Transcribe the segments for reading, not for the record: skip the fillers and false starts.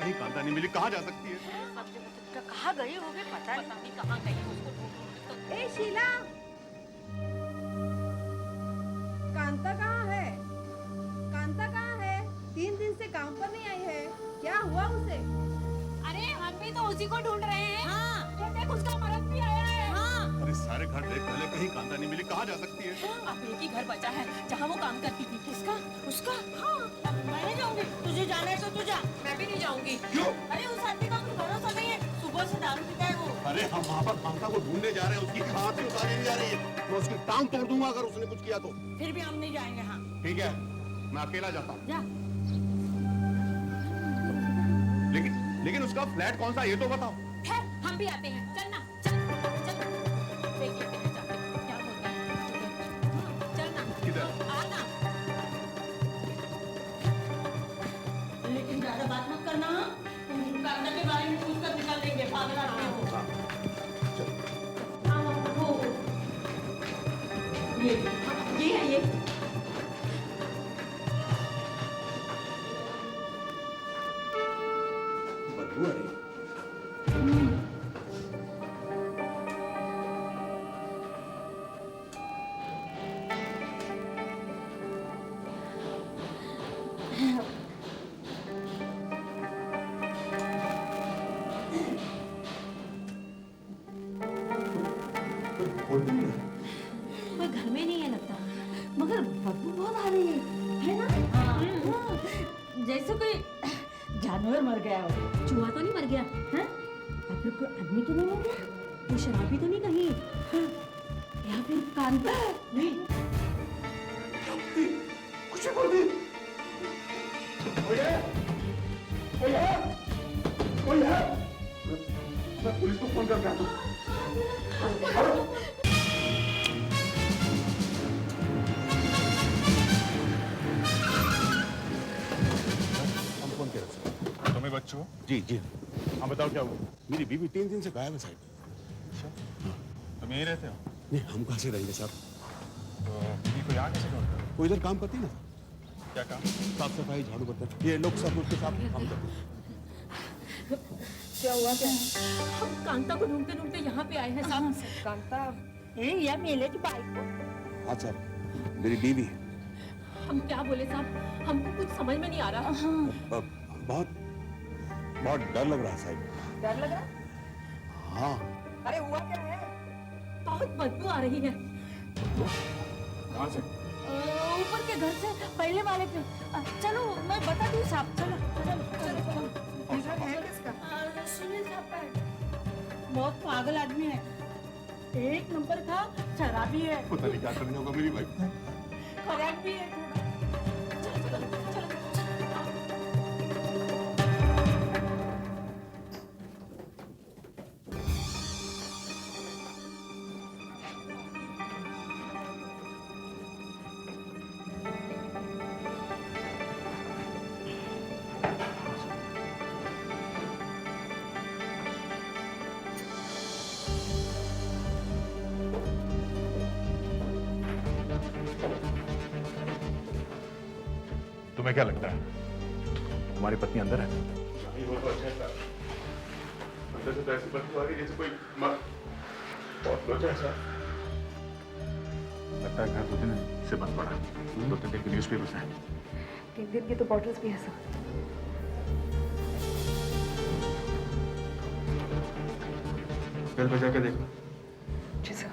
कहीं कांता नहीं मिली, कहाँ जा सकती है? कहाँ गई होगी पता नहीं कहाँ गई उसको ढूंढ। ए शीला, कांता कहाँ है? कांता कहाँ है? 3 दिन से काम पर नहीं आई है, क्या हुआ उसे? अरे हम भी तो उसी को ढूंढ रहे हैं। हाँ। ये देख उसका मर्द भी आया है। हाँ। अरे सारे घर देख डाले, कहीं कांता नहीं मिली, कहाँ जा सकती है? अब एक ही घर बचा है जहाँ वो काम करती थी। किसका? उसका? हाँ। मैं नहीं जाऊंगी। तुझे जाना है तो तू जा। मैं भी नहीं जाऊंगी। क्यों? अरे उस आदमी का कुछ भरोसा नहीं है। सुबह से दारू पीता है वो। अरे हम वहाँ पर कांता को ढूंढने जा रहे हैं, उसकी हाथ भी उतारी नहीं जा रही है। मैं उसकी टांग तोड़ दूंगा अगर उसने कुछ किया तो। फिर भी हम नहीं जाएंगे। हाँ। ठीक है, मैं अकेला जाता हूँ। जा। लेकिन उसका फ्लैट कौन सा ये तो बताओ। है, हम भी आते हैं। चलना, चल, चल। देख लेते हैं जाके क्या होता है। हाँ, चलना। किधर? आना। लेकिन ज्यादा बात मत करना। कांता के बारे में पूछ कर निकाल देंगे। पागल आदमी हो। हाँ, वो। ये है ये। बदबू आ रही है। कोई घर में नहीं है लगता, मगर बदबू बहुत आ रही है ना? हाँ। जैसे कोई जानवर मर गया हो। चूहा तो नहीं मर गया है? या फिर कोई आदमी तो नहीं मर गया? कोई शराबी तो नहीं कहीं? हाँ। या फिर कांता? नहीं। कुछ बोल दी। कोई है? कोई है? कोई है? मैं पुलिस को फोन करके आता हूँ। हम फोन किया सर। तुम्हें बच्चों हो? जी जी। हाँ बताओ क्या हुआ? मेरी बीवी 3 दिन से गायब है साहब। तुम यहीं रहते हो? नहीं, हम कहाँ से रहेंगे साहब? तो बीवी को यहाँ कैसे ढूंढते हो? वो इधर काम करती ना, क्या काम? साफ सफाई झाड़ू बर्तन, ये लोग सब उसके साथ काम करते हैं। क्या हुआ क्या? हम कांता को ढूंढते ढूंढते यहाँ पे आए हैं साहब। कांता या मेले की बाइक को? हाँ साहब, मेरी बीवी है। हम क्या बोले साहब, हमको कुछ समझ में नहीं आ रहा। बहुत बहुत डर लग रहा है साहब। डर लग रहा? हाँ। अरे हुआ क्या है? बहुत बदबू आ रही है। कहाँ से? ऊपर के घर से, पहले वाले पे। चलो मैं बता दूँ साहब। चलो चलो चलो चलो। है किसका? सुनील साहब का है। बहुत पागल आदमी है। 1 नंबर का शराबी है। पता नहीं क्या करने होगा मेरी भाई। खराब भी है थोड़ा। चलो चलो चलो। तुम्हें क्या लगता है तुम्हारी पत्नी अंदर है? नहीं, वो तो अच्छा था। अंदर से तो ऐसी बदबू आ रही जैसे कोई बहुत लोचा है सर। लगता है घर 2 दिन से बंद पड़ा है। 2-3 दिन की न्यूज़पेपर्स हैं। 3 दिन की तो बॉटल्स भी है सर। बेल बजा के देखो। जी सर।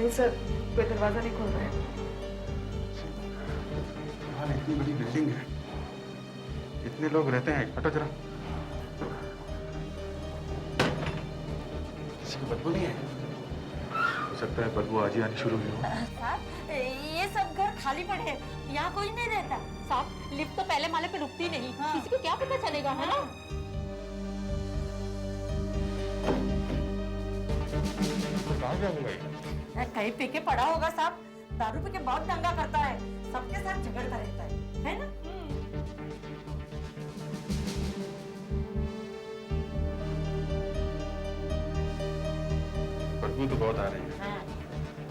नहीं सर, कोई दरवाजा नहीं खोल रहा है। यहाँ इतनी बड़ी बिल्डिंग है, इतने लोग रहते हैं, हटो जरा। किसी को बदबू नहीं है? हो सकता है बदबू आज ही आनी शुरू हुई हो। साहब ये सब घर खाली पड़े हैं, यहाँ कोई नहीं रहता। साहब लिफ्ट तो पहले माले पे रुकती नहीं, किसी को क्या पता चलेगा, है ना? कहाँ गया होगा ये? कहीं पी के पड़ा होगा साहब, दारू पी के बहुत दंगा करता है, सबके साथ झगड़ता रहता है ना? बदबू तो बहुत आ रही है। हाँ।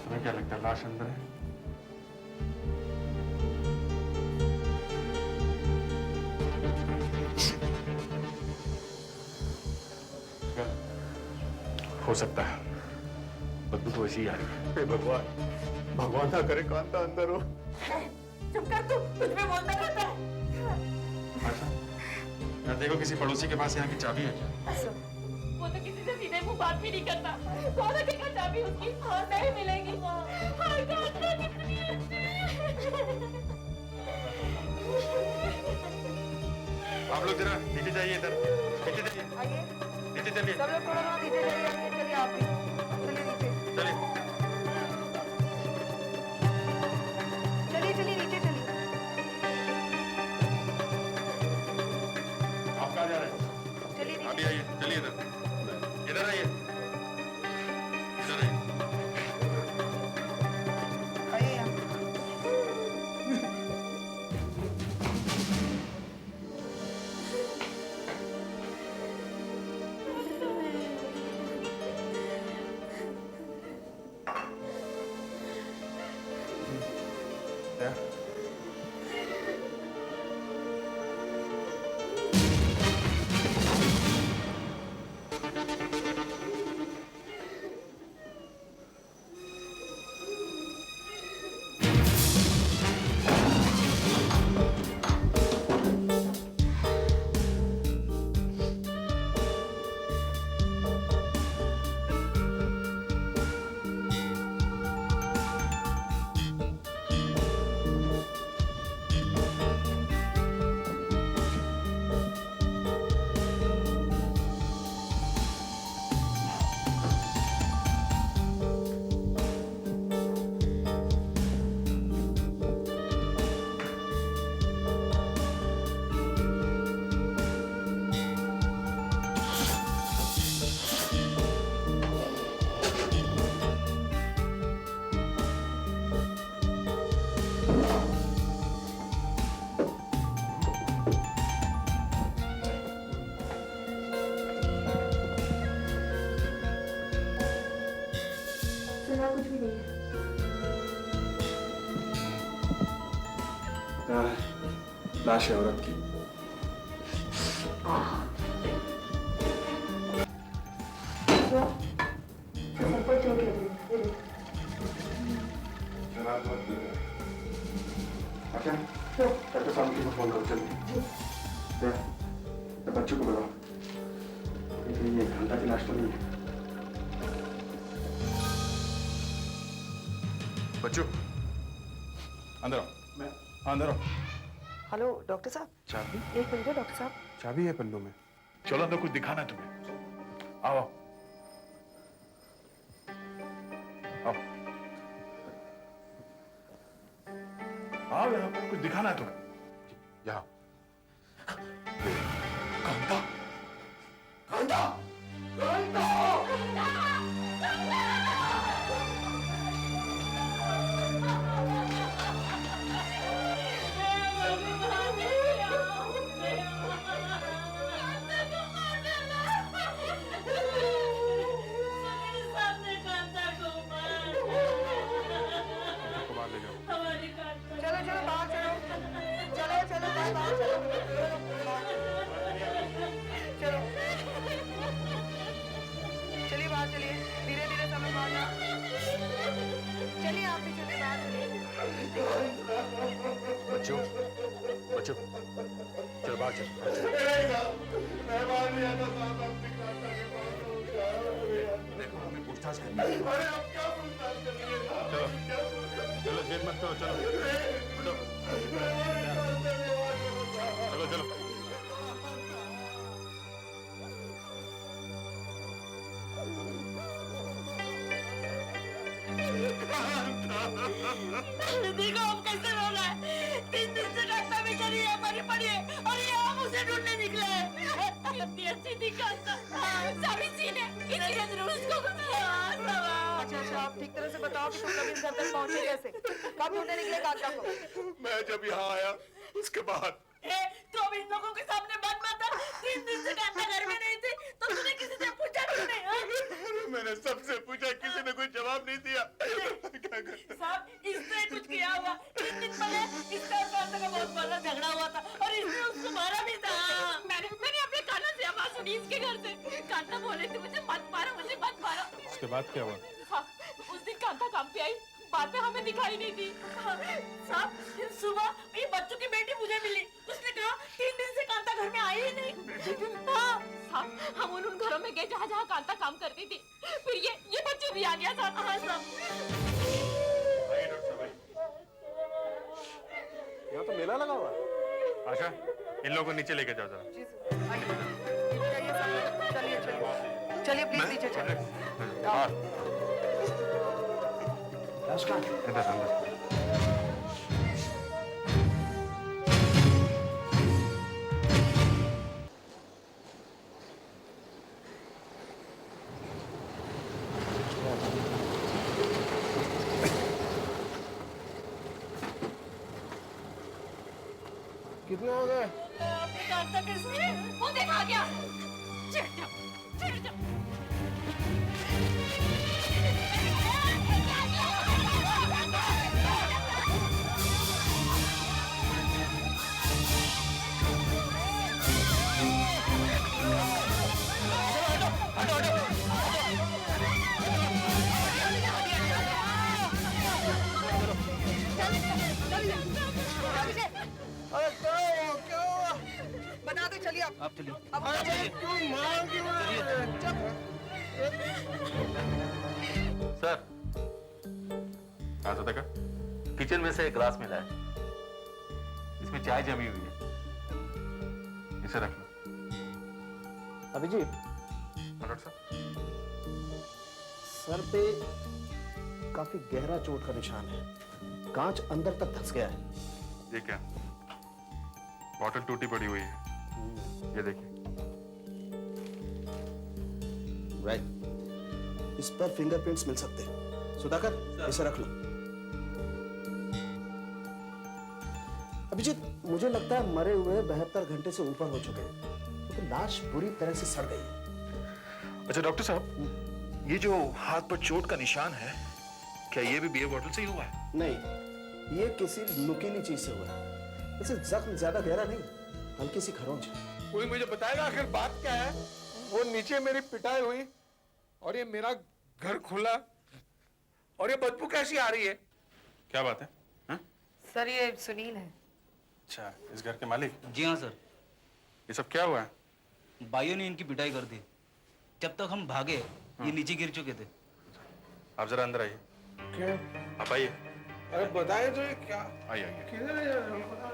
तुम्हें क्या लगता है लाश अंदर है? हो सकता है, बदबू तो ऐसी ही आ रही है। हे भगवान, भगवान ना करे कांता अंदर हो। चुप कर तू, कुछ भी बोलता रहता है। अच्छा, यार देखो किसी पड़ोसी के पास यहाँ की चाबी है क्या? वो तो किसी से सीधे मुंह बात भी नहीं करता। कौन रखेगा चाबी उसकी? और नहीं मिलेगी। हाय कांता कितनी अच्छी है। आप लोग जरा नीचे जाइए, इधर नीचे जाइए। आइए, नीचे चलिए, सब लोग थोड़ा नीचे जाइए। चलिए आप भी, चलिए नीचे। चलिए। चलिए चलिए नीचे चलिए। आप कहाँ जा रहे हैं? चलिए आप भी नीचे। आइए, चलिए इधर, इधर आइए, इधर आइए। आइए यहाँ। क्या? सुना कुछ भी नहीं है। लाश है औरत की। सबको चोट लगी है। अच्छा, डॉक्टर साहब को फोन करो जल्दी। बच्चों को बुलाओ। ये घंटा की लाश तो नहीं है। बच्चों, अंदर आओ। मैं अंदर आओ। हेलो डॉक्टर साहब, चाबी? एक मिनट डॉक्टर साहब। चाबी है पन्नों में। चलो अंदर कुछ दिखाना है तुम्हें। आओ आओ आओ, यहाँ पर कुछ दिखाना है तुम्हें। यहाँ कांता, कांता, कांता। चलो चलो बाहर चलो। चलो चलो बाहर चलो। चलो चलिए बाहर चलिए। धीरे धीरे सब लोग बाहर जाओ। चलिए आप भी चलिए बाहर चलिए। बच्चों, बच्चों, चल बाहर चल। देखो हमें पूछताछ करनी है। शांत हो, चलो हटो। चलो चलो। देखो हम कैसे रो रहे हैं। 3 दिन से कांता बेचारी यहाँ मरी पड़ी है और ये हम उसे ढूंढने निकले हैं। कितनी अच्छी थी कांता, सभी सीने इसीलिए जरूर उसको कुछ किया। अच्छा, आप ठीक तरह से बताओ कि तुम लोग इस घर तक पहुंचे कैसे? कब ढूंढने निकले काका को? मैं जब यहाँ आया उसके बाद। तो अब इन लोगों के सामने बात मत कर। 3 दिन से कांता घर में नहीं थी तो तूने किसी से पूछा क्यों नहीं? हाँ? मैंने सबसे पूछा, किसी ने कोई जवाब नहीं दिया। क्या करता? साहब इसने कुछ किया होगा। 3 दिन पहले इसका और कांता का बहुत बड़ा झगड़ा हुआ था और इसने उसको मारा भी था। मैंने अपने कानों से आवाज सुनी इसके घर से। कांता बोले थे मुझे मत मारो, मुझे मत मारो। उसके बाद क्या हुआ? हाँ, उस दिन कांता काम पे आई, बाद में हमें दिखाई नहीं दी। साहब सुबह ये बच्चों की बेटी मुझे मिली। उसने कहा 3 दिन से कांता घर में आई ही नहीं। हाँ साहब, हम उन घरों में गए जहाँ जहाँ कांता काम करती थी। फिर ये बच्चों भी आ गया था। हाँ साहब। यहाँ तो मेला लगा हुआ है। आशा, इन लोगों को नीचे लेके जाओ जरा। जी सर, आइए सब लोग। चलिए प्लीज नीचे चलिए। हाँ, राजकांत, इधर अंदर। कितने हो गए? अपनी कांता कैसे? वो देखा गया। चिढ़ जाओ, चिढ़ जाओ। अरे क्या हुआ? बना दो, चलिए आप चलिए। अरे क्यों मार क्यों रहे हैं? सर, हाँ तो देखा, किचन में से एक ग्लास मिला है, इसमें चाय जमी हुई है। इसे रख लो। अभिजीत, डॉक्टर साहब, सर पे काफी गहरा चोट का निशान है। कांच अंदर तक धंस गया है। ये क्या? बॉटल टूटी पड़ी हुई है, ये देखिए। राइट, इस पर फिंगरप्रिंट्स मिल सकते हैं। सुधाकर, इसे रख लो। अभिजीत, मुझे लगता है मरे हुए 72 घंटे से ऊपर हो चुके हैं, क्योंकि लाश बुरी तरह से सड़ गई है। अच्छा डॉक्टर साहब, ये जो हाथ पर चोट का निशान है, क्या ये भी बियर बॉटल से ही हुआ है? नहीं, ये किसी नुकीली चीज से हुआ है। वैसे जख्म ज्यादा गहरा नहीं, हल्की सी खरोंच है। कोई मुझे बताएगा आखिर बात क्या है? वो नीचे मेरी पिटाई हुई और ये मेरा घर खुला और ये बदबू कैसी आ रही है? क्या बात है? हाँ? सर, ये सुनील है। अच्छा, इस घर के मालिक? जी हाँ सर, ये सब क्या हुआ है? भाइयों ने इनकी पिटाई कर दी। जब तक हम भागे ये नीचे गिर चुके थे। आप जरा अंदर आइए। क्या? आप आइए। अरे बताए तो ये क्या? आइए आइए। किधर है यार? हमको बता।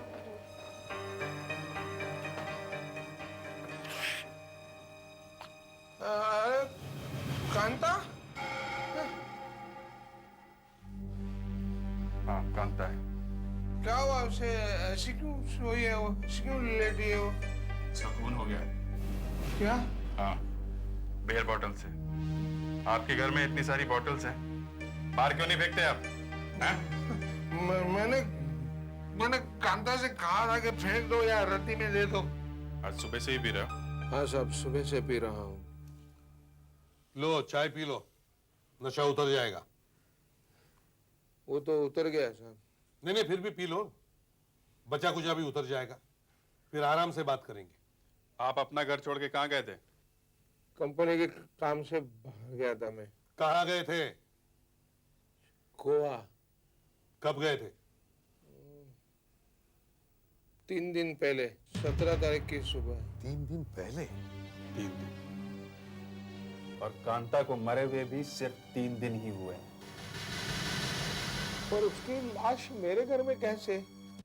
अरे कांता? हाँ, कांता है। क्या हुआ उसे? ऐसी क्यों सोई है वो? ऐसी क्यों लेटी है वो? सुकून हो गया। क्या? हाँ, बियर बॉटल से। आपके घर में इतनी सारी बॉटल्स हैं, बाहर क्यों नहीं फेंकते आप? हैं? मैंने कांता से कहा था कि फेंक दो या रत्ती में दे दो। आज सुबह से ही पी रहे हो? हाँ साहब, सुबह से पी रहा हूँ। लो चाय पी लो, नशा उतर जाएगा। वो तो उतर गया साहब। नहीं फिर भी पी लो, बचा कुछ अभी उतर जाएगा, फिर आराम से बात करेंगे। आप अपना घर छोड़ के कहाँ गए थे? कंपनी के काम से भाग गया था मैं। कहाँ गए थे? गोवा। कब गए थे? 3 दिन पहले, 17 तारीख की सुबह। 3 दिन पहले? 3 दिन। और कांता को मरे हुए भी सिर्फ 3 दिन ही हुए हैं। पर उसकी लाश मेरे घर में कैसे?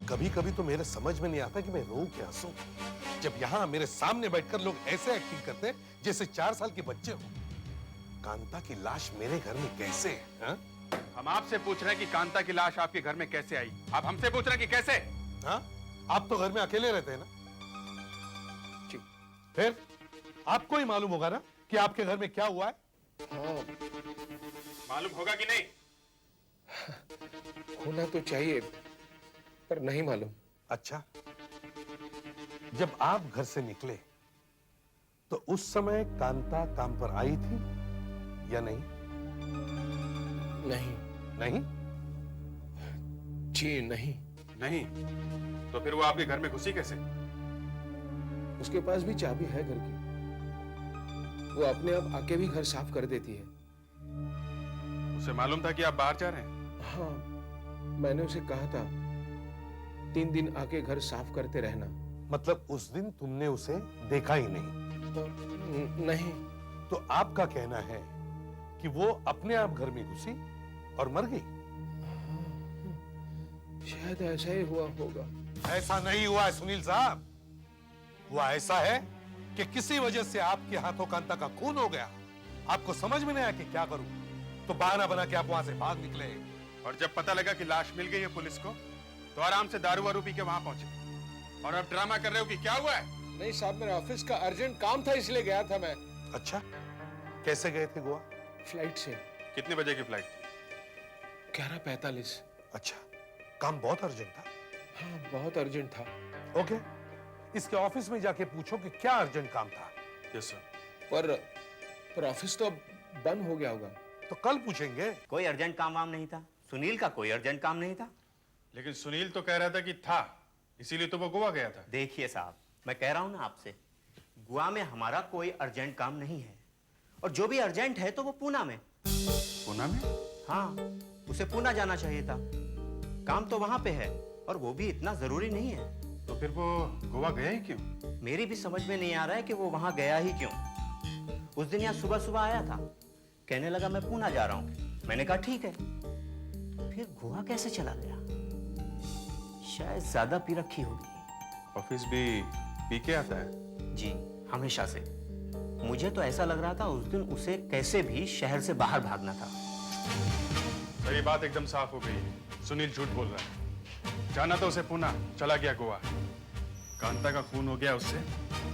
कभी कभी तो मेरे समझ में नहीं आता कि मैं रो क्या हंसूं। जब यहाँ मेरे सामने बैठकर लोग ऐसे एक्टिंग करते हैं जैसे 4 साल के बच्चे हो। कांता की लाश मेरे घर में कैसे? हा? हम आपसे पूछ रहे हैं कि कांता की लाश आपके घर में कैसे आई? आप हमसे पूछ रहे हैं कि कैसे? हाँ? आप तो घर में अकेले रहते हैं ना? जी। फिर आपको ही मालूम होगा ना कि आपके घर में क्या हुआ है? हाँ, मालूम होगा कि नहीं? होना तो चाहिए पर नहीं मालूम। अच्छा, जब आप घर से निकले तो उस समय कांता काम पर आई थी या नहीं? नहीं। नहीं? जी नहीं। नहीं, तो फिर वो आपके घर में घुसी कैसे? उसके पास भी चाबी है घर की। वो अपने आप आके भी घर साफ कर देती है। उसे मालूम था कि आप बाहर जा रहे हैं? हाँ, मैंने उसे कहा था 3 दिन आके घर साफ करते रहना। मतलब उस दिन तुमने उसे देखा ही नहीं? तो नहीं। तो आपका कहना है कि वो अपने आप घर में घुसी और मर गई? शायद ऐसा ही हुआ होगा। ऐसा नहीं हुआ है सुनील साहब। हुआ ऐसा है कि किसी वजह से आपके हाथों कांता का खून हो गया। आपको समझ में नहीं आया कि क्या करूं, तो बहाना बना के आप वहां से भाग निकले। और जब पता लगा कि लाश मिल गई है पुलिस को, तो आराम से दारू वारू पी के वहां पहुंचे। और अब ड्रामा कर रहे हो कि क्या हुआ है? नहीं साहब, मेरा ऑफिस का अर्जेंट काम था इसलिए गया था मैं। अच्छा, कैसे गए थे गोवा? फ्लाइट से। कितने बजे की फ्लाइट थी? 11:45। अच्छा, काम बहुत अर्जेंट था। हाँ, बहुत अर्जेंट था। ओके, इसके ऑफिस में जाके पूछो कि क्या अर्जेंट काम था। Yes sir. पर ऑफिस तो अब बंद हो गया होगा। तो कल पूछेंगे। कोई अर्जेंट काम वाम नहीं था। सुनील का कोई अर्जेंट काम नहीं था। लेकिन सुनील तो कह रहा था कि था, इसीलिए तो वो गोवा गया था। देखिए साहब, मैं कह रहा हूं ना आपसे, गोवा में हमारा कोई अर्जेंट काम नहीं है। और जो भी अर्जेंट है तो वो पूना में। पूना में? हाँ, उसे पूना जाना चाहिए था। काम तो वहां पे है और वो भी इतना जरूरी नहीं है। तो फिर वो गोवा गया ही क्यों? मेरी भी समझ में नहीं आ रहा है कि वो वहां गया ही क्यों। उस दिन यहाँ सुबह सुबह आया था, कहने लगा मैं पूना जा रहा हूं। मैंने कहा ठीक है। फिर गोवा कैसे चला गया? शायद ज्यादा पी रखी होगी। ऑफिस भी पी के आता है? जी, हमेशा से। मुझे तो ऐसा लग रहा था उस दिन उसे कैसे भी शहर से बाहर भागना था। तो ये बात एकदम साफ हो गई। सुनील झूठ बोल रहा है। जाना तो उसे पूना, चला गया गोवा। कांता का खून हो गया उससे।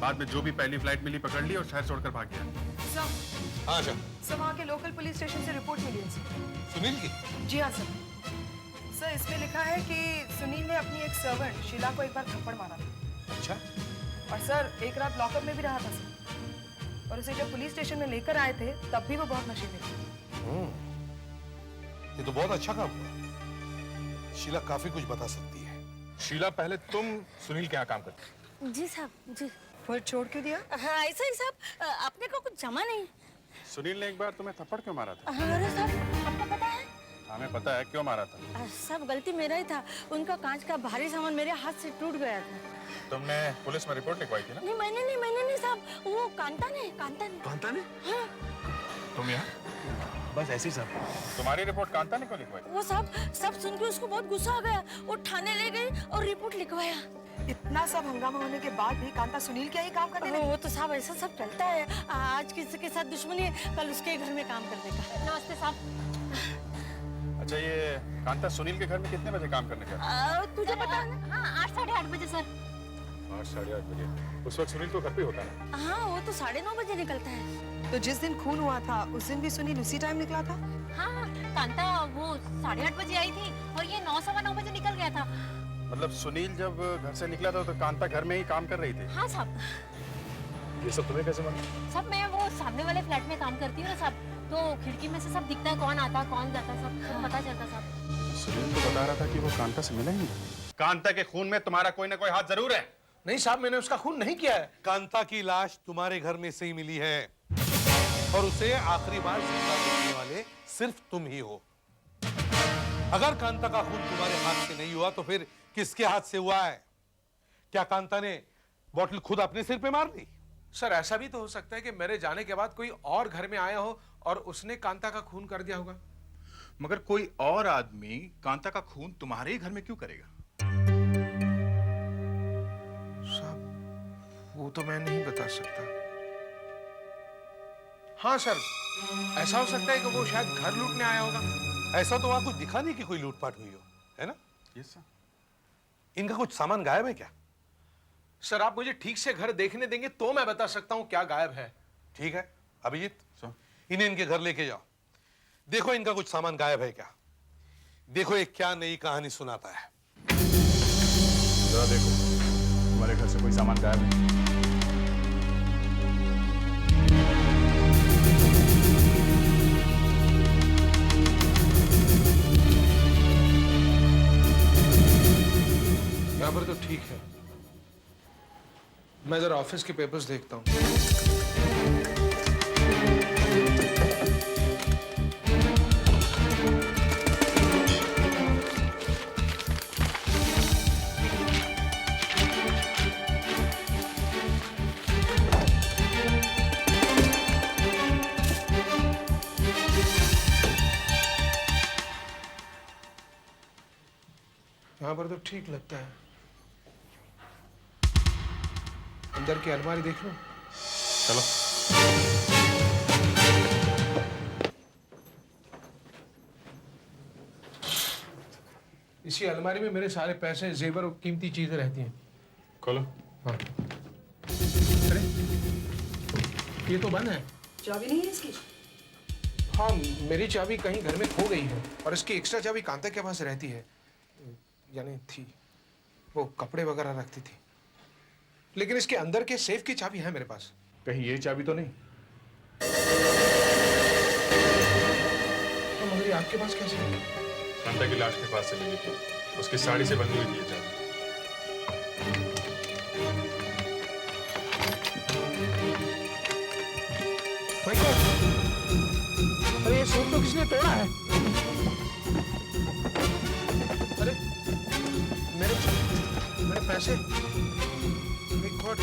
बाद में जो भी पहली फ्लाइट मिली पकड़ ली और शहर छोड़कर भाग गया। सर, हाँ सर। सर वहाँ के लोकल पुलिस स्टेशन से रिपोर्ट मिली है सर। सुनील की? जी हाँ सर। सर इसमें लिखा है कि सुनील ने अपनी एक सर्वेंट शीला को एक बार थप्पड़ मारा था। अच्छा। और सर एक रात लॉकअप में भी रहा था सर। और उसे जब पुलिस स्टेशन में लेकर आए थे तब भी वो बहुत नशे में थी। ये तो बहुत अच्छा काम हुआ। शीला काफी कुछ बता सकती है। शीला, पहले तुम सुनील के यहाँ काम करती? जी साहब, जी। फिर छोड़ क्यों दिया? हाँ, ऐसा ही साहब, अपने को कुछ जमा नहीं। सुनील ने एक बार तुम्हें थप्पड़ क्यों मारा था? अरे साहब, आपको पता है? हमें पता है क्यों मारा था। सब गलती मेरा ही था। उनका कांच का भारी सामान मेरे हाथ से टूट गया था। तुमने पुलिस में रिपोर्ट लिखवाई थी ना? नहीं, मैंने नहीं साहब, वो कांता ने। कांता ने? हाँ। तुम यहाँ? बस ऐसे ही साहब। तुम्हारी रिपोर्ट कांता ने क्यों लिखवाई? वो साहब, सब सुन के उसको बहुत गुस्सा आ गया। वो थाने ले गई और रिपोर्ट लिखवाया। इतना सब हंगामा होने के बाद भी कांता सुनील क्या ही काम करने लगी? वो तो साहब ऐसा सब चलता है। आज किसी के साथ दुश्मनी है, कल उसके घर में काम करने का। नमस्ते साहब। अच्छा, ये कांता सुनील के घर में कितने बजे काम करने गया? तुझे पता है ना? हाँ, 8 साढ़े 8 बजे सर। 8 साढ़े 8 बजे? उस वक्त सुनील तो घर पे होता है। हाँ, वो तो 9:30 बजे निकलता है। तो जिस दिन खून हुआ था उस दिन भी सुनील उसी टाइम निकला था? हाँ, कांता वो 8:30 बजे आई थी और ये 9 सवा 9 बजे निकल गया था। मतलब सुनील जब घर से निकला था तो कांता घर में ही काम कर रही थी? हाँ साहब। ये सब तुम्हें कैसे मालूम? सब मैं वो सामने वाले फ्लैट में काम करती हूँ ना साहब, तो खिड़की में से सब दिखता है, कौन आता कौन जाता, सब पता चलता साहब। सुनील तो बता रहा था कि वो कांता से मिला ही नहीं। कांता के खून में तुम्हारा कोई ना कोई हाथ जरूर है। नहीं साहब, मैंने उसका खून नहीं किया है। कांता की लाश तुम्हारे घर में से ही मिली है और उसे आखिरी बार जिंदा देखने वाले सिर्फ तुम ही हो। अगर कांता का खून तुम्हारे हाथ से नहीं हुआ तो फिर किसके हाथ से हुआ है? क्या कांता ने बोतल खुद अपने सिर पे मार दी? सर ऐसा भी तो हो सकता है कि मेरे जाने के बाद कोई और घर में आया हो और उसने कांता का खून कर दिया होगा। मगर कोई और आदमी कांता का खून तुम्हारे ही घर में क्यों करेगा? साहब, वो तो मैं नहीं बता सकता। हाँ सर, ऐसा हो सकता है कि वो शायद घर लूटने आया होगा। ऐसा तो वहां कुछ दिखा नहीं कि कोई लूटपाट हुई हो, है ना? Yes sir. इनका कुछ सामान गायब है क्या? सर, आप मुझे ठीक से घर देखने देंगे तो मैं बता सकता हूं क्या गायब है। ठीक है अभिजीत, सर। इन्हें इनके घर लेके जाओ, देखो इनका कुछ सामान गायब है क्या। देखो ये क्या नई कहानी सुनाता है। जरा देखो, तुम्हारे घर से कोई सामान गायब है? यहाँ पर तो ठीक है। मैं जरा ऑफिस के पेपर्स देखता हूँ। यहाँ पर तो ठीक लगता है। अंदर की अलमारी देख लो। चलो। इसी अलमारी में मेरे सारे पैसे, जेवर और कीमती चीजें रहती हैं। खोलो। हाँ। अरे, ये तो बंद है। चाबी नहीं है इसकी? हाँ, मेरी चाबी कहीं घर में खो गई है और इसकी एक्स्ट्रा चाबी कांता के पास रहती है, यानी थी। वो कपड़े वगैरह रखती थी। लेकिन इसके अंदर के सेफ की चाबी है मेरे पास। कहीं ये चाबी तो नहीं? तो मगर ये आपके पास कैसे है? कांता की लाश के पास से मिली थी, उसकी साड़ी से बंधी हुई थी ये चाबी। भाई कौन? अरे ये सूट तो किसने तोड़ा है? अरे मेरे पैसे, गॉड,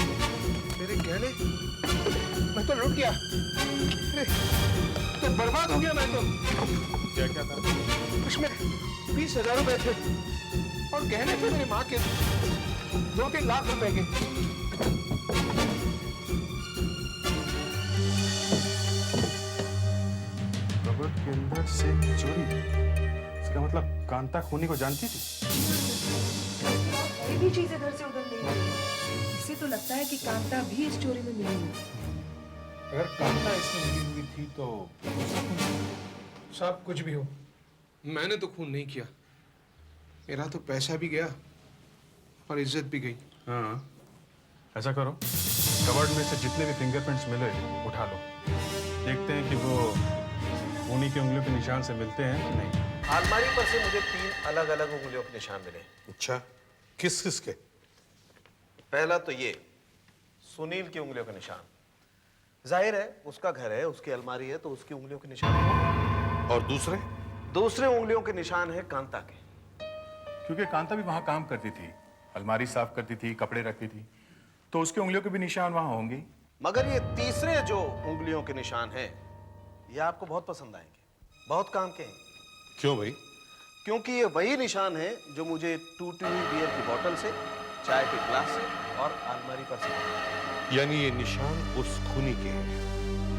मेरे गहने, मैं तो लूट गया। अरे तो बर्बाद हो गया मैं तो। क्या क्या था? उसमें 20,000 रुपए थे और गहने थे मेरी माँ के 2-3 लाख रुपए के। कबर्ड के अंदर से चोरी। इसका मतलब कांता खूनी को जानती थी। कोई भी चीज इधर से उधर नहीं है। इससे तो लगता है कि कांता भी इस चोरी में मिली है। अगर कांता इसमें मिली हुई थी तो सब कुछ भी हो, मैंने तो खून नहीं किया। मेरा तो पैसा भी गया और इज्जत भी गई। हाँ, ऐसा करो, कबर्ड में से जितने भी फिंगरप्रिंट्स मिले उठा लो, देखते हैं कि वो खूनी की उंगलियों के निशान से मिलते हैं कि नहीं। अलमारी पर से मुझे 3 अलग अलग उंगलियों के निशान मिले। अच्छा, किस किस के? पहला तो ये सुनील की उंगलियों का निशान। जाहिर है उसका घर है, उसकी अलमारी है, तो उसकी उंगलियों के निशान है। और दूसरे? दूसरे उंगलियों के निशान है कांता के। क्योंकि कांता भी वहां काम करती थी, अलमारी साफ करती थी, कपड़े रखती थी, तो उसकी उंगलियों के भी निशान वहां होंगे। मगर ये तीसरे जो उंगलियों के निशान हैं, ये आपको बहुत पसंद आएंगे, बहुत काम के हैं। क्यों भाई? क्योंकि ये वही निशान है जो मुझे टूटी हुई बियर की बोतल से, चाय के ग्लास से और अलमारी पर से। यानी ये निशान उस खूनी के हैं।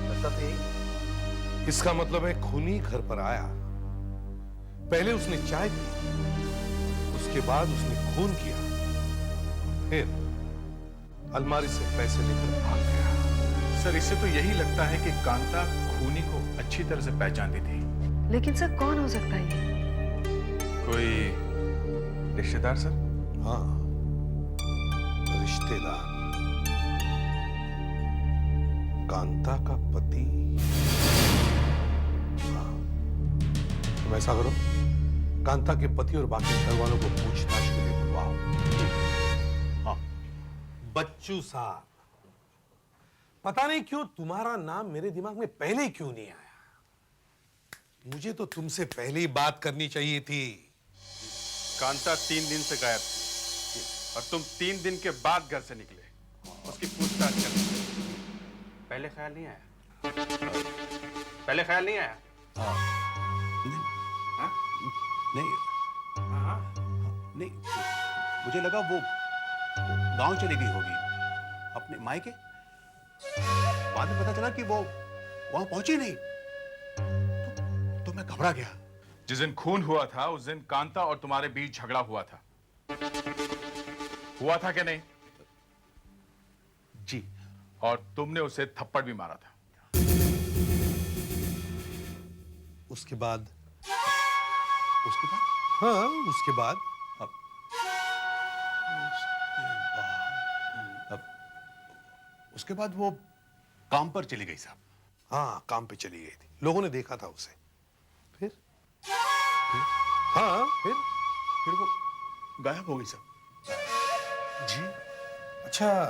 मतलब यही। इसका मतलब है खूनी घर पर आया, पहले उसने चाय पी, उसके बाद उसने खून किया, फिर अलमारी से पैसे लेकर भाग गया। सर, इससे तो यही लगता है कि कांता खूनी को अच्छी तरह से पहचानती थी। लेकिन सर कौन हो सकता है ये? कोई रिश्तेदार सर? हाँ, रिश्तेदार, कांता का पति। हाँ, तुम ऐसा करो, कांता के पति और बाकी घर वालों को पूछताछ के लिए बुलवाओ। हाँ, बच्चू साहब, पता नहीं क्यों तुम्हारा नाम मेरे दिमाग में पहले क्यों नहीं आया। मुझे तो तुमसे पहले ही बात करनी चाहिए थी। कांता 3 दिन से गायब थी और तुम 3 दिन के बाद घर से निकले, उसकी पूछताछ करने। पहले ख्याल नहीं आया? पहले ख्याल नहीं आया? नहीं, मुझे लगा वो गांव चली गई होगी अपने मायके। बाद में पता चला कि वो वहां पहुंची नहीं, तो मैं घबरा गया। जिस दिन खून हुआ था उस दिन कांता और तुम्हारे बीच झगड़ा हुआ था क्या नहीं? जी। और तुमने उसे थप्पड़ भी मारा था। उसके बाद हाँ, उसके बाद उसके बाद वो काम पर चली गई साहब। हाँ, काम पे चली गई थी, लोगों ने देखा था उसे। फिर हाँ, फिर वो गायब हो गई साहब। जी। अच्छा,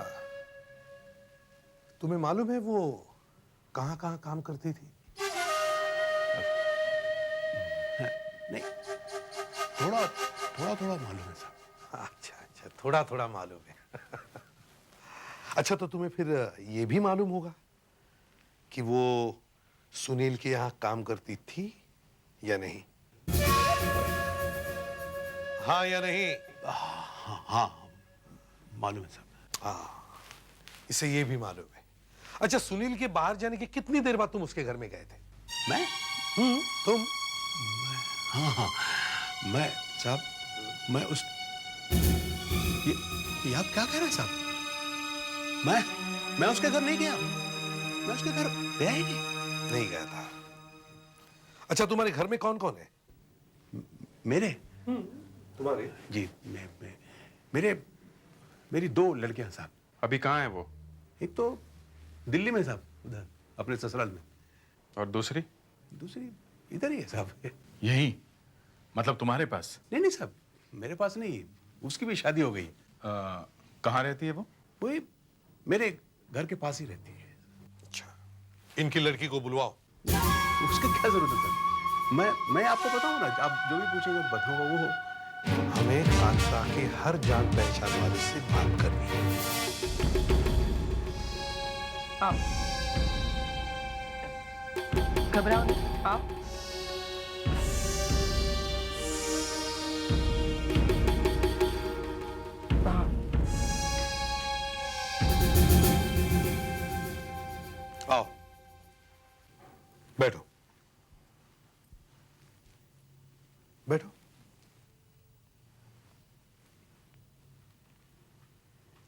तुम्हें मालूम है वो कहाँ कहाँ काम करती थी? नहीं, थोड़ा मालूम है साहब। अच्छा, थोड़ा मालूम है। अच्छा, तो तुम्हें फिर ये भी मालूम होगा कि वो सुनील के यहाँ काम करती थी या नहीं? हाँ या नहीं? हाँ, मालूम है साहब। हाँ, इसे ये भी मालूम है। अच्छा, सुनील के बाहर जाने के कितनी देर बाद तुम उसके घर में गए थे? मैं? तुम? हाँ, मैं साहब, मैं उस ये आप क्या कह रहे हैं साहब? मैं उसके घर नहीं गया। मैं उसके घर गया ही नहीं गया था। अच्छा, तुम्हारे घर में कौन कौन है? मेरे? तुम्हारे? जी, मेरी 2 लड़कियां साहब। अभी कहाँ है वो? एक तो दिल्ली में साहब, उधर अपने ससुराल में। और दूसरी? दूसरी इधर ही है साहब। यही मतलब तुम्हारे पास? नहीं साहब, मेरे पास नहीं, उसकी भी शादी हो गई। कहाँ रहती है वो? वही मेरे घर के पास ही रहती है। अच्छा, इनकी लड़की को बुलवाओ। उसकी क्या जरूरत है सर? मैं आपको बताऊं ना, आप जो भी पूछेंगे बताऊंगा। वो हमें कांता के हर जान पहचान वाले से बात करनी है। आप घबराओ नहीं, आप वहां आओ, बैठो।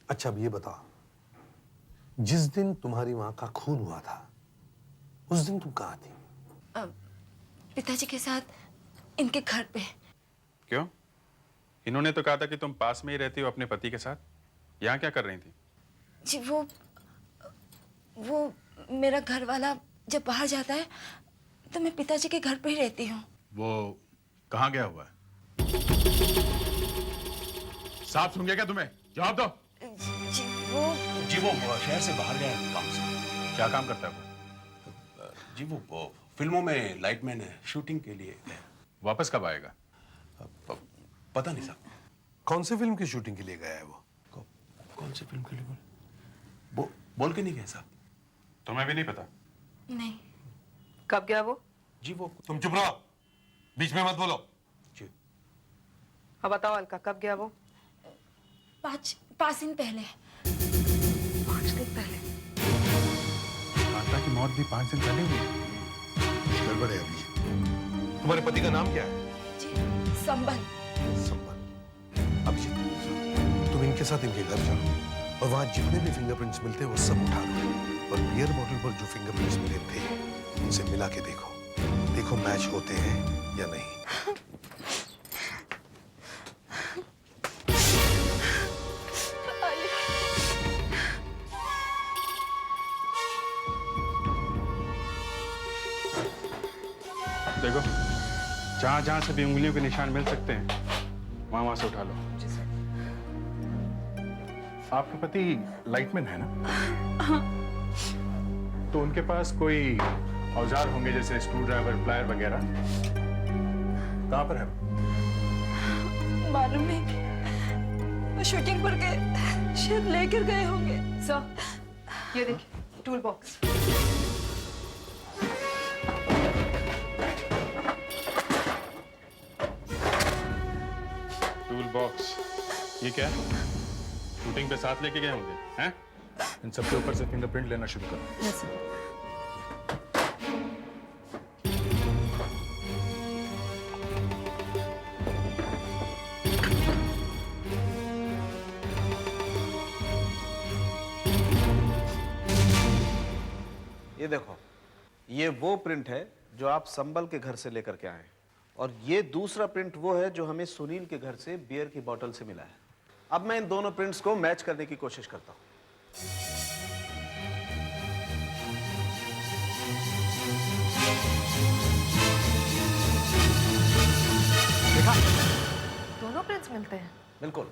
अच्छा, अब ये बताओ, जिस दिन तुम्हारी मां का खून हुआ था उस दिन तुम कहाँ थी? पिताजी के साथ इनके घर पे। क्यों? इन्होंने तो कहा था कि तुम पास में ही रहती हो अपने पति के साथ। यहाँ क्या कर रही थी? जी वो मेरा घर वाला जब बाहर जाता है तो मैं पिताजी के घर पे ही रहती हूँ। वो कहाँ गया हुआ है? साफ सुन गया क्या तुम्हें? जवाब दो। जी वो शहर से बाहर गया है काम से। क्या काम करता है वो? जी वो फिल्मों में लाइटमैन है, शूटिंग के लिए गया। वापस कब आएगा? पता नहीं साहब। कौन सी फिल्म की शूटिंग के लिए गया है वो? कौन सी फिल्म के लिए बोल के नहीं गया साहब। तुम्हें भी नहीं पता? नहीं। कब गया वो? जी वो तुम चुप रहो, बीच में मत बोलो। जी। अब बताओ अलका, कब गया वो? 5 दिन पहले। 5 दिन पहले? कांता की मौत भी 5 दिन पहले हुई। गड़बड़ है अभिजीत। तुम्हारे पति का नाम क्या है? जी, संबल। अभिजीत, तुम इनके साथ इनके घर जाओ और वहां जितने भी फिंगरप्रिंट्स मिलते हैं वो सब उठा लो, और बियर बॉटल पर जो फिंगरप्रिंट्स मिले थे उनसे मिला के देखो मैच होते हैं या नहीं। देखो, जहां से भी उंगलियों के निशान मिल सकते हैं वहां से उठा लो। जी सर। आपके पति लाइटमैन है ना? तो उनके पास कोई औजार होंगे जैसे स्क्रू ड्राइवर, प्लायर वगैरह। कहाँ पर है? मालूम नहीं, वो शूटिंग पर गए, शायद लेकर गए होंगे। सर, ये देखिए टूल बॉक्स। टूल बॉक्स, ये क्या है? शूटिंग पे साथ लेके गए होंगे, हैं? इन सबके ऊपर से फिंगरप्रिंट लेना शुरू करो। Yes sir. ये देखो, ये वो प्रिंट है जो आप संबल के घर से लेकर के आए हैं, और ये दूसरा प्रिंट वो है जो हमें सुनील के घर से बियर की बोतल से मिला है। अब मैं इन दोनों प्रिंट्स को मैच करने की कोशिश करता हूं। देखा? दोनों प्रिंट्स मिलते हैं। बिल्कुल,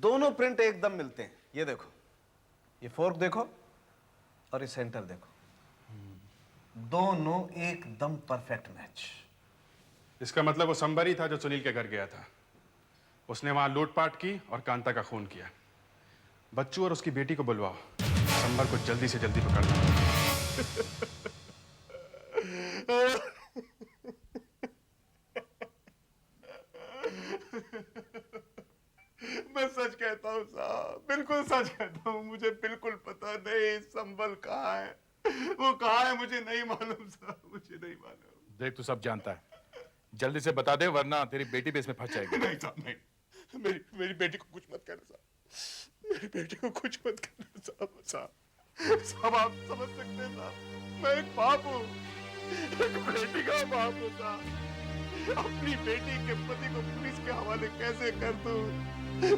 दोनों प्रिंट एकदम मिलते हैं। ये देखो, ये फोर्क देखो और ये सेंटर देखो, दोनों एकदम परफेक्ट मैच। इसका मतलब वो संबरी था जो सुनील के घर गया था। उसने वहां लूटपाट की और कांता का खून किया। बच्चू और उसकी बेटी को बुलवाओ, संबर को जल्दी से जल्दी पकड़ना। मैं सच कहता हूँ साहब, बिल्कुल सच कहता हूँ। मुझे बिल्कुल पता नहीं संबल कहाँ है, वो कहाँ है मुझे नहीं मालूम साहब, मुझे नहीं मालूम। देख, तू सब जानता है, जल्दी से बता दे वरना तेरी बेटी भी इसमें फंस जाएगी। नहीं साहब, नहीं, मेरी बेटी को कुछ मत कहना साहब, मेरी बेटी को कुछ मत कहना साहब। साहब आप समझ सकते हैं साहब, मैं एक बाप हूँ, एक बेटी का बाप हूँ साहब। अपनी बेटी के पति को पुलिस के हवाले कैसे कर दूं?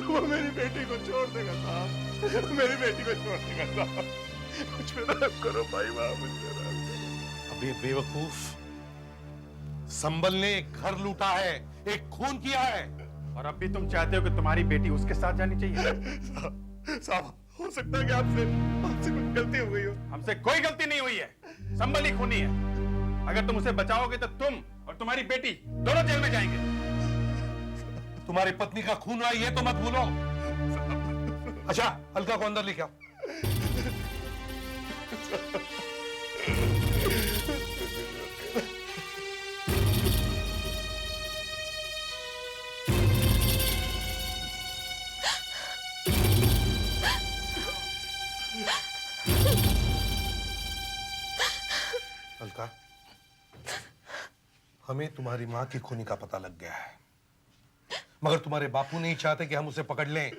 वो मेरी बेटी को छोड़ देगा साहब, मेरी बेटी को छोड़ देगा साहब। कुछ मेरा करो भाई, वाह मुझे। अबे बेवकूफ, संबल ने एक घर लूटा है, एक खून किया है, और अब भी तुम चाहते हो कि तुम्हारी बेटी उसके साथ जानी चाहिए? साहब हो सकता है कि आपसे कुछ गलती हो गई हो। हमसे कोई गलती नहीं हुई है, संबल ही खूनी है। अगर तुम उसे बचाओगे तो तुम और तुम्हारी बेटी दोनों जेल में जाएंगे। तुम्हारी पत्नी का खून हुआ ये तो मत भूलो। अच्छा, अलका को अंदर लेके आओ। अलका, हमें तुम्हारी मां की खूनी का पता लग गया है, मगर तुम्हारे बापू नहीं चाहते कि हम उसे पकड़ लें।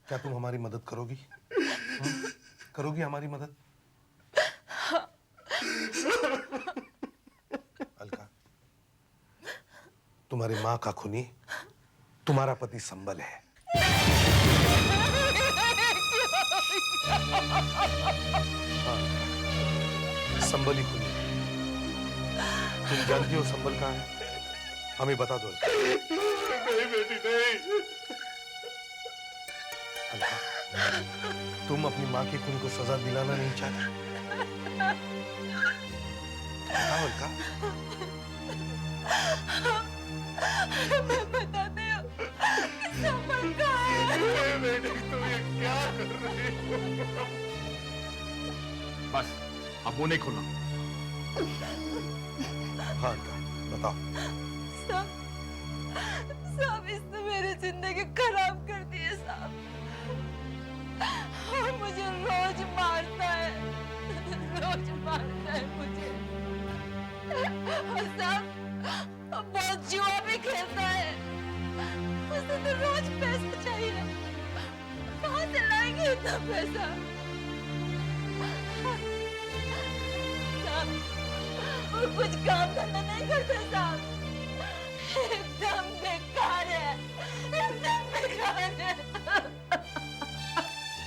क्या तुम हमारी मदद करोगी? करोगी हमारी मदद? अलका, तुम्हारी मां का खूनी तुम्हारा पति संबल है। हाँ, संबल ही खूनी। तुम जानती हो संबल कहाँ है? हमें बता दो। मेरी बेटी नहीं। अलका, तुम अपनी माँ की खून को सजा दिलाना नहीं चाहती? बताओ अलका। मैं बताती हूँ, संबल कहाँ है? बेटी तुम ये क्या कर रही हो? बस, अब मुंह नहीं खोलना। हाँ अलका, बताओ। साहब इसने मेरी जिंदगी खराब कर दी है साहब, और मुझे रोज मारता है, रोज मारता है मुझे। और साहब बहुत जुआ भी खेलता है, उसे तो रोज पैसा चाहिए, कहाँ से लाएंगे इतना पैसा? साहब वो कुछ काम धंधा नहीं करता साहब, एकदम बेकार है, एकदम बेकार है।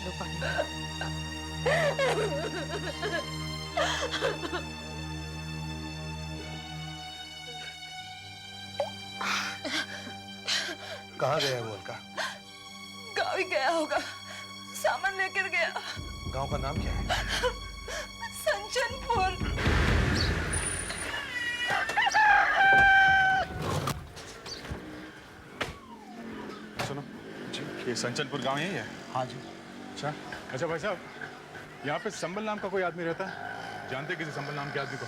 लो पानी। कहाँ गया है वो अलका? गाँव ही गया होगा, सामान लेकर गया। गांव का नाम क्या है? संचनपुर। सुनो जी, ये संचनपुर गांव यही है? हाँ जी। अच्छा भाई साहब, यहाँ पे संबल नाम का कोई आदमी रहता है? जानते किसी संबल नाम के आदमी को?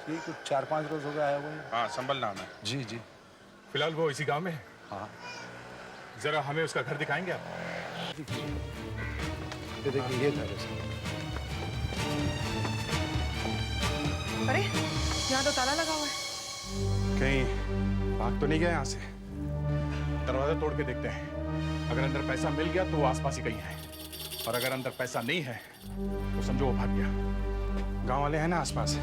ये कुछ 4-5 रोज हो गया आया हुआ है। हाँ, संबल नाम है। जी जी, फिलहाल वो इसी गांव में है। हाँ जरा हमें उसका घर दिखाएंगे आप? ये देखिए, ये घर है। अरे यहाँ तो ताला लगा हुआ है। कहीं भाग तो नहीं गया यहाँ से? दरवाजा तोड़ के देखते हैं। अगर अंदर पैसा मिल गया तो वो आसपास ही कहीं है, और अगर अंदर पैसा नहीं है तो समझो वो भाग गया। गांव वाले हैं ना आसपास,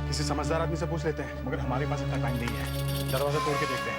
किसी समझदार आदमी से पूछ लेते हैं। मगर हमारे पास इतना टाइम नहीं है, दरवाजा तोड़ के देखते हैं।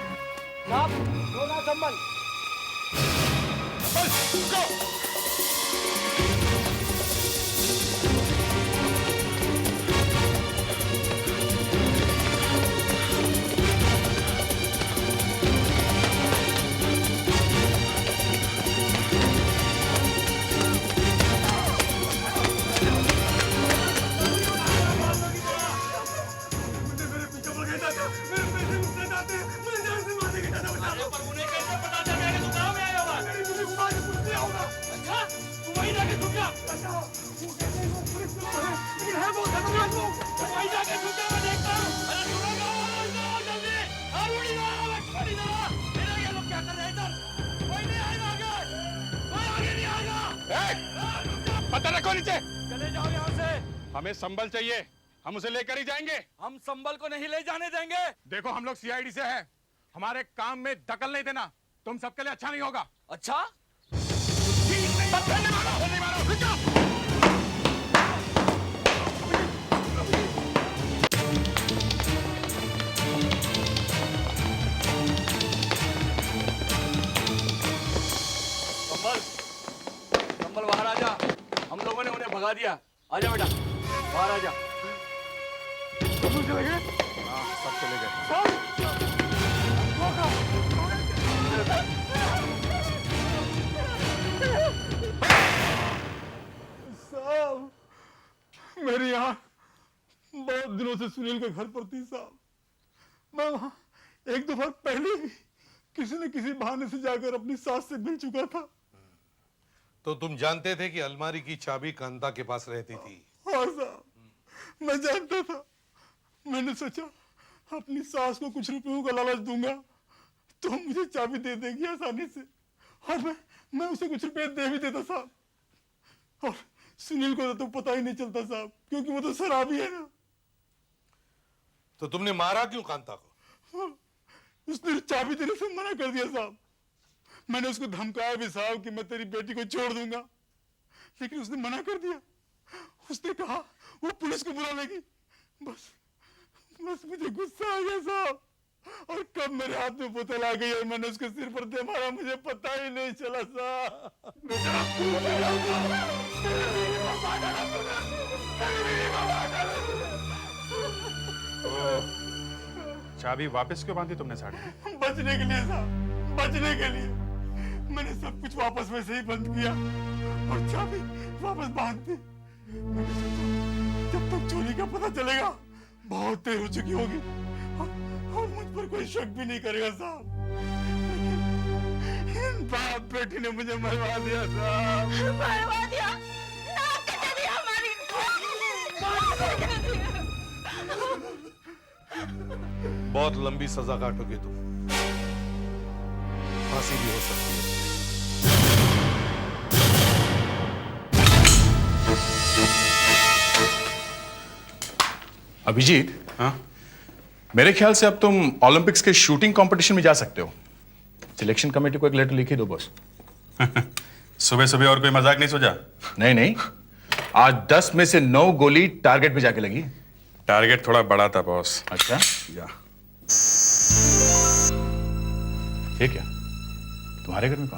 पता रखो नीचे। चले जाओ यहाँ से। हमें संबल चाहिए, हम उसे लेकर ही जाएंगे। हम संबल को नहीं ले जाने देंगे। देखो हम लोग सीआईडी से हैं, हमारे काम में दखल नहीं देना, तुम सबके लिए अच्छा नहीं होगा। अच्छा, संबल बाहर आ जा। हम लोगों ने उन्हें भगा दिया। आजा बेटा, बाहर आ जा। सब लोग चले गए? हाँ, सब चले गए। साहब, मेरी यहाँ बहुत दिनों से सुनील के घर पर थी साहब। मैं वहाँ एक दफा पहले भी किसी न किसी बहाने से जाकर अपनी सास से मिल चुका था। तो तुम जानते थे कि अलमारी की चाबी कांता के पास रहती थी? हाँ साहब, मैं जानता था। मैंने सोचा अपनी सास को कुछ रुपयों का लालच दूंगा तो मुझे चाबी दे देगी आसानी से, और मैं उसे कुछ रुपए दे भी देता साहब। और सुनील को तो पता ही नहीं चलता साहब, क्योंकि वो तो शराबी है ना। तो तुमने मारा क्यों कांता को? हाँ, उसने चाबी देने से मना कर दिया साहब। मैंने उसको धमकाया भी साहब कि मैं तेरी बेटी को छोड़ दूंगा, लेकिन उसने मना कर दिया। उसने कहा वो पुलिस को बुला लेगी। बस मुझे गुस्सा आ गया साहब, और कब मेरे हाथ में बोतल आ गई और मैंने उसके सिर पर दे मारा मुझे पता ही नहीं चला साहब। चाबी वापस क्यों बांधी तुमने साड़ी में? बचने के लिए साहब, बचने के लिए। मैंने सब कुछ वापस वैसे ही बंद किया और चाबी वापस बांध दी। मैंने सोचा जब तक चोरी का पता चलेगा बहुत देर हो चुकी होगी और मुझ पर कोई शक भी नहीं करेगा साहब। लेकिन बाप बेटी ने मुझे मरवा दिया साहब। मरवा दिया? नाक कटा दिया हमारी। बहुत लंबी सजा काटोगे तुम, फांसी भी हो सकती है। अभिजीत, हाँ? मेरे ख्याल से अब तुम ओलंपिक्स के शूटिंग कंपटीशन में जा सकते हो। सिलेक्शन कमेटी को एक लेटर लिखी दो बस। सुबह सुबह और कोई मजाक नहीं सोचा? नहीं नहीं, आज 10 में से 9 गोली टारगेट पे जाके लगी। टारगेट थोड़ा बड़ा था बॉस। अच्छा, या ये क्या? तुम्हारे घर में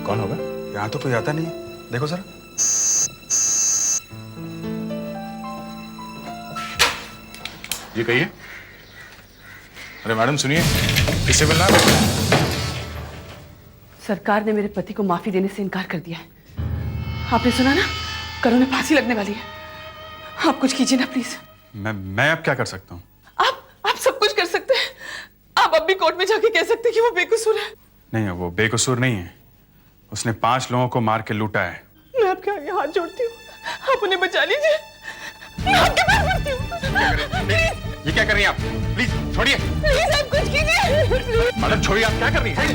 कौन होगा? यहाँ तो कोई आता नहीं, देखो जरा। जी कहिए। अरे मैडम सुनिए, किससे मिलना है? सरकार ने मेरे पति को माफी देने से इनकार कर दिया है। आपने सुना ना, कल उन्हें फांसी लगने वाली है। आप कुछ कीजिए ना प्लीज। मैं अब क्या कर सकता हूँ? आप सब कुछ कर सकते हैं। आप अब भी कोर्ट में जाके कह सकते हैं कि वो बेकसूर है। नहीं, वो बेकसूर नहीं है। उसने 5 लोगों को मार के लूटा है। मैं आपके आगे हाथ जोड़ती हूँ, आप उन्हें बचा लीजिए। मैं आपके पैर पड़ती हूँ। ये क्या कर रही हैं आप? प्लीज छोड़िए। प्लीज आप कुछ कीजिए। मैडम छोड़िए, आप क्या कर रही हैं?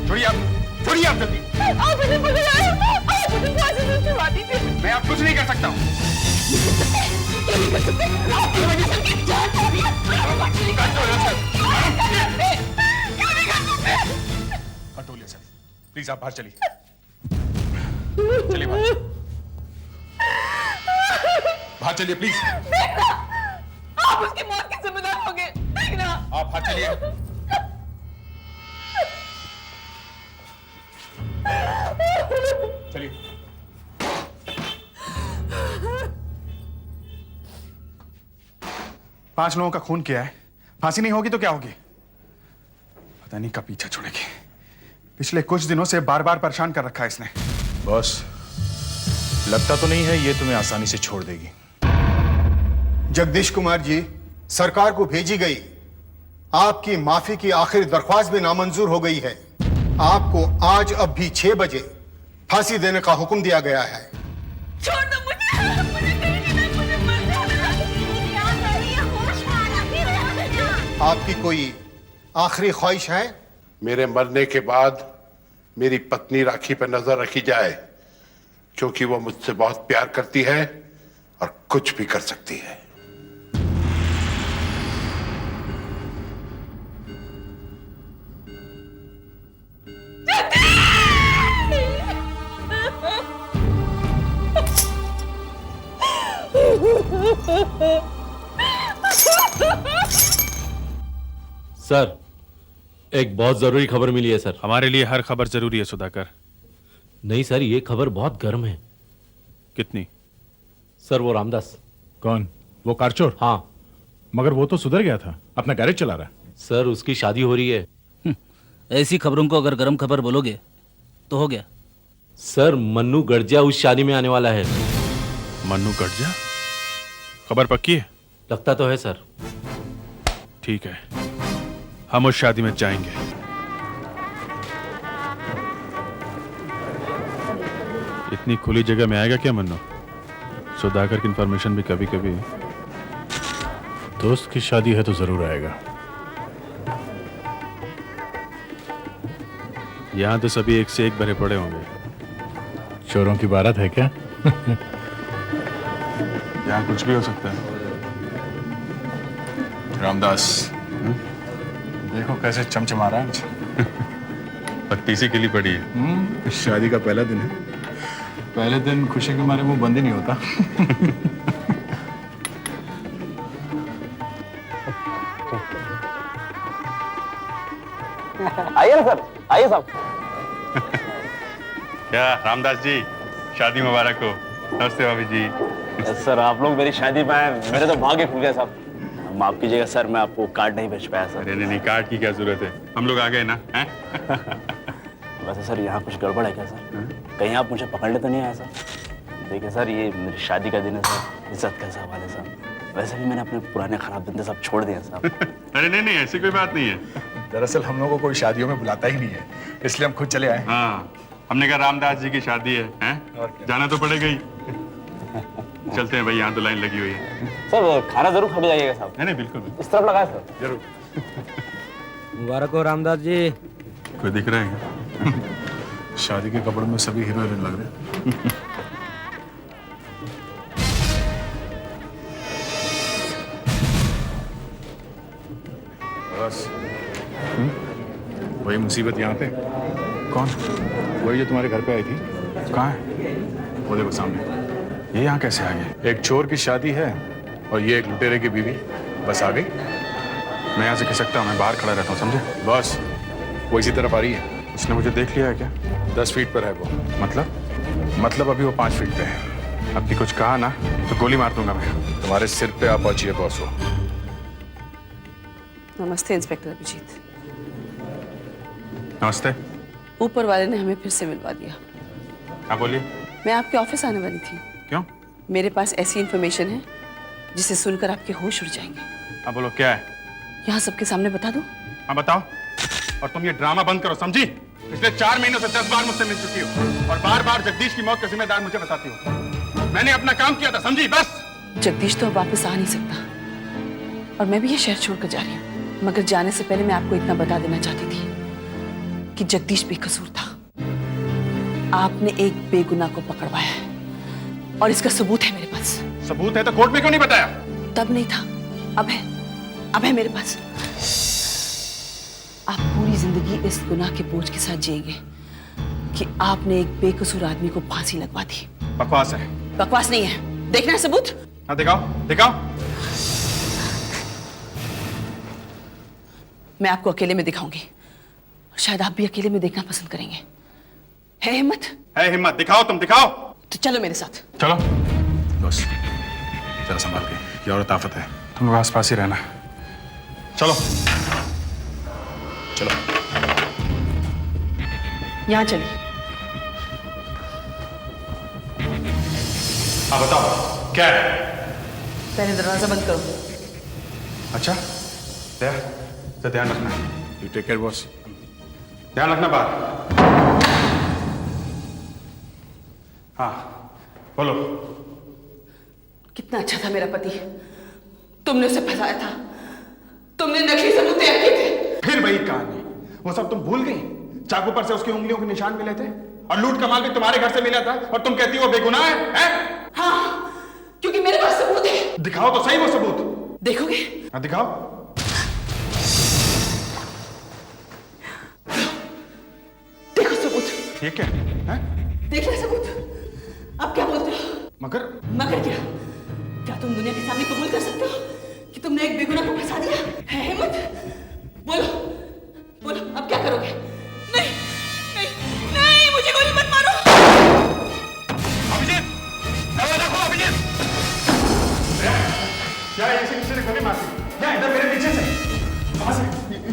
छोड़िए आप जल्दी। आप मुझे पकड़ाए, आप मुझे फांसी से छुड़ा दीजिए। मैं आप कुछ नहीं कर सकता हूँ। कंट्रोल सर, प्लीज आप बाहर चलिए। चलिए बाहर चलिए प्लीज। देखना, आप उसकी मौत के जिम्मेदार होंगे। देखना, आप बाहर चलिए। चलिए। पांच लोगों का खून किया है, फांसी नहीं होगी तो क्या होगी? पता नहीं कब पीछा छोड़ेगी। पिछले कुछ दिनों से बार बार परेशान कर रखा है इसने। बॉस, लगता तो नहीं है ये तुम्हें आसानी से छोड़ देगी। जगदीश कुमार जी, सरकार को भेजी गई आपकी माफी की आखिरी दरख्वास्त भी नामंजूर हो गई है। आपको आज अब भी 6 बजे फांसी देने का हुक्म दिया गया है। छोड़ दो मुझे, मुझे कहीं नहीं, मुझे मर जाना। आपकी कोई आखिरी ख्वाहिश है? मेरे मरने के बाद मेरी पत्नी राखी पर नजर रखी जाए, क्योंकि वो मुझसे बहुत प्यार करती है और कुछ भी कर सकती है। सर, एक बहुत जरूरी खबर मिली है सर। हमारे लिए हर खबर जरूरी है सुधाकर। नहीं सर, ये खबर बहुत गर्म है। कितनी? सर, वो रामदास। कौन? वो कारचोर? हाँ। मगर वो तो सुधर गया था, अपना गैरेज चला रहा है। सर, उसकी शादी हो रही है। ऐसी खबरों को अगर गर्म खबर बोलोगे तो हो गया। सर, मन्नू गड़जिया उस शादी में आने वाला है। मन्नू गड़जिया? खबर पक्की है? लगता तो है सर। ठीक है, हम उस शादी में जाएंगे। इतनी खुली जगह में आएगा क्या मन्नू? सुधाकर की इंफॉर्मेशन भी कभी कभी। दोस्त की शादी है तो जरूर आएगा। यहां तो सभी एक से एक भरे पड़े होंगे। चोरों की बारात है क्या? यहां कुछ भी हो सकता है। रामदास, देखो कैसे चमचमा रहा है। पत्तीसी के लिए पड़ी है। शादी का पहला दिन है, पहले दिन खुशी के मारे मुंह बंद ही नहीं होता। आइए ना सर, आइए साहब। क्या रामदास जी, शादी मुबारक हो। नमस्ते भाभी जी। सर, आप लोग मेरी शादी में आए, मेरे तो भाग्य खुल गया साहब। माफ कीजिएगा सर, मैं आपको कार्ड नहीं भेज पाया सर। नहीं, कार्ड की क्या जरूरत है, हम लोग आ गए ना। हैं? वैसे सर, यहाँ कुछ गड़बड़ है क्या सर? कहीं आप मुझे पकड़ने तो नहीं आए सर? देखिए सर, ये मेरी शादी का दिन है सर, इज्जत का सवाल है सर। वैसे भी मैंने अपने पुराने खराब दिन सब छोड़ दिए साहब। अरे नहीं, ऐसी कोई बात नहीं है। दरअसल हम लोगों को कोई शादियों में बुलाता ही नहीं है, इसलिए हम खुद चले आए। हाँ, हमने कहा रामदास जी की शादी है, हैं? जाना तो पड़ेगा ही। चलते हैं भाई, यहाँ तो लाइन लगी हुई है। सर, खाना जरूर खा के जाइएगा साहब। नहीं, बिल्कुल इस तरफ लगाए सर। जरूर। मुबारक हो रामदास जी। कोई दिख रहा है? शादी के कपड़ों में सभी हीरो हीरोइन लग रहे हैं। बस वही मुसीबत यहाँ पे। कौन? वही जो तुम्हारे घर पे आई थी। कहाँ है? वो देखो सामने। ये यहाँ कैसे आ गए? एक चोर की शादी है और ये एक लुटेरे की बीवी। बस आ गई। मैं यहाँ से खिसकता हूँ, मैं बाहर खड़ा रहता हूँ, समझे? बस वो इसी तरफ आ रही है। उसने मुझे देख लिया है क्या? 10 फीट पर है वो। मतलब अभी वो 5 फीट पे है। अब भी कुछ कहा ना तो गोली मार दूंगा मैं। तुम्हारे सिर पे आप पहुंचिए बॉस हो। नमस्ते इंस्पेक्टर अभिजीत। नमस्ते। ऊपर वाले ने हमें फिर से मिलवा दिया। हाँ बोलिए। मैं आपके ऑफिस आने वाली थी। क्यों? मेरे पास ऐसी इंफॉर्मेशन है जिसे सुनकर आपके होश उड़ जाएंगे। हाँ बोलो, क्या है? यहाँ सबके सामने बता दो। हाँ बताओ। और तुम ये ड्रामा बंद करो, समझी? पिछले 4 महीनों से 10 बार मुझसे मिल चुकी हो और बार बार जगदीश की मौत का जिम्मेदार मुझे बताती हो। मैंने अपना काम किया था, समझी? बस। जगदीश तो अब वापस आ नहीं सकता और मैं भी ये शहर छोड़कर जा रही हूँ, मगर जाने से पहले मैं आपको इतना बता देना चाहती थी कि जगदीश बेकसूर था। आपने एक बेगुनाह को पकड़वाया है और इसका सबूत है मेरे पास। सबूत है तो कोर्ट में क्यों नहीं बताया? तब नहीं था, अब है मेरे पास। आप पूरी जिंदगी इस गुनाह के बोझ के साथ जिएंगे कि आपने एक बेकसूर आदमी को फांसी लगवा दी। बकवास है। बकवास नहीं है, देखना है सबूत? हाँ दिखाओ दिखाओ। मैं आपको अकेले में दिखाऊंगी, शायद आप भी अकेले में देखना पसंद करेंगे। है हिम्मत? है हिम्मत, दिखाओ तुम दिखाओ। तो चलो मेरे साथ। चलो बस जरा संभाल के, ये औरत आफत है, तुम लोग आसपास ही रहना। चलो चलो यहाँ चलिए। हाँ बताओ क्या है? पहले दरवाजा बंद करो। अच्छा दया तो ध्यान रखना। यू टेक केयर बॉस, ध्यान रखना बात। हाँ बोलो। कितना अच्छा था मेरा पति, तुमने उसे फंसाया था, तुमने नकली सबूत तैयार किए थे। फिर वही कहानी, वो सब तुम भूल गई? चाकू पर से उसकी उंगलियों के निशान मिले थे और लूट का माल भी तुम्हारे घर से मिला था और तुम कहती हो बेगुनाह है? हाँ, क्योंकि मेरे पास सबूत है। दिखाओ तो सही वो सबूत। देखोगे? हाँ दिखाओ। देखो सबूत। ये क्या है? देख ले सबूत। अब क्या बोलते हो? मगर क्या? क्या तुम दुनिया के सामने कबूल कर सकते हो कि तुमने एक बेगुनाह को फंसा दिया? है हिम्मत? बोलो बोलो, अब क्या करोगे? नहीं नहीं नहीं, मुझे गोली मत मारो। अभिजीत, दरवाजा खोलो अभिजीत। क्या ऐसे किसी ने गोली मार दी? क्या इधर मेरे पीछे से? कहां से?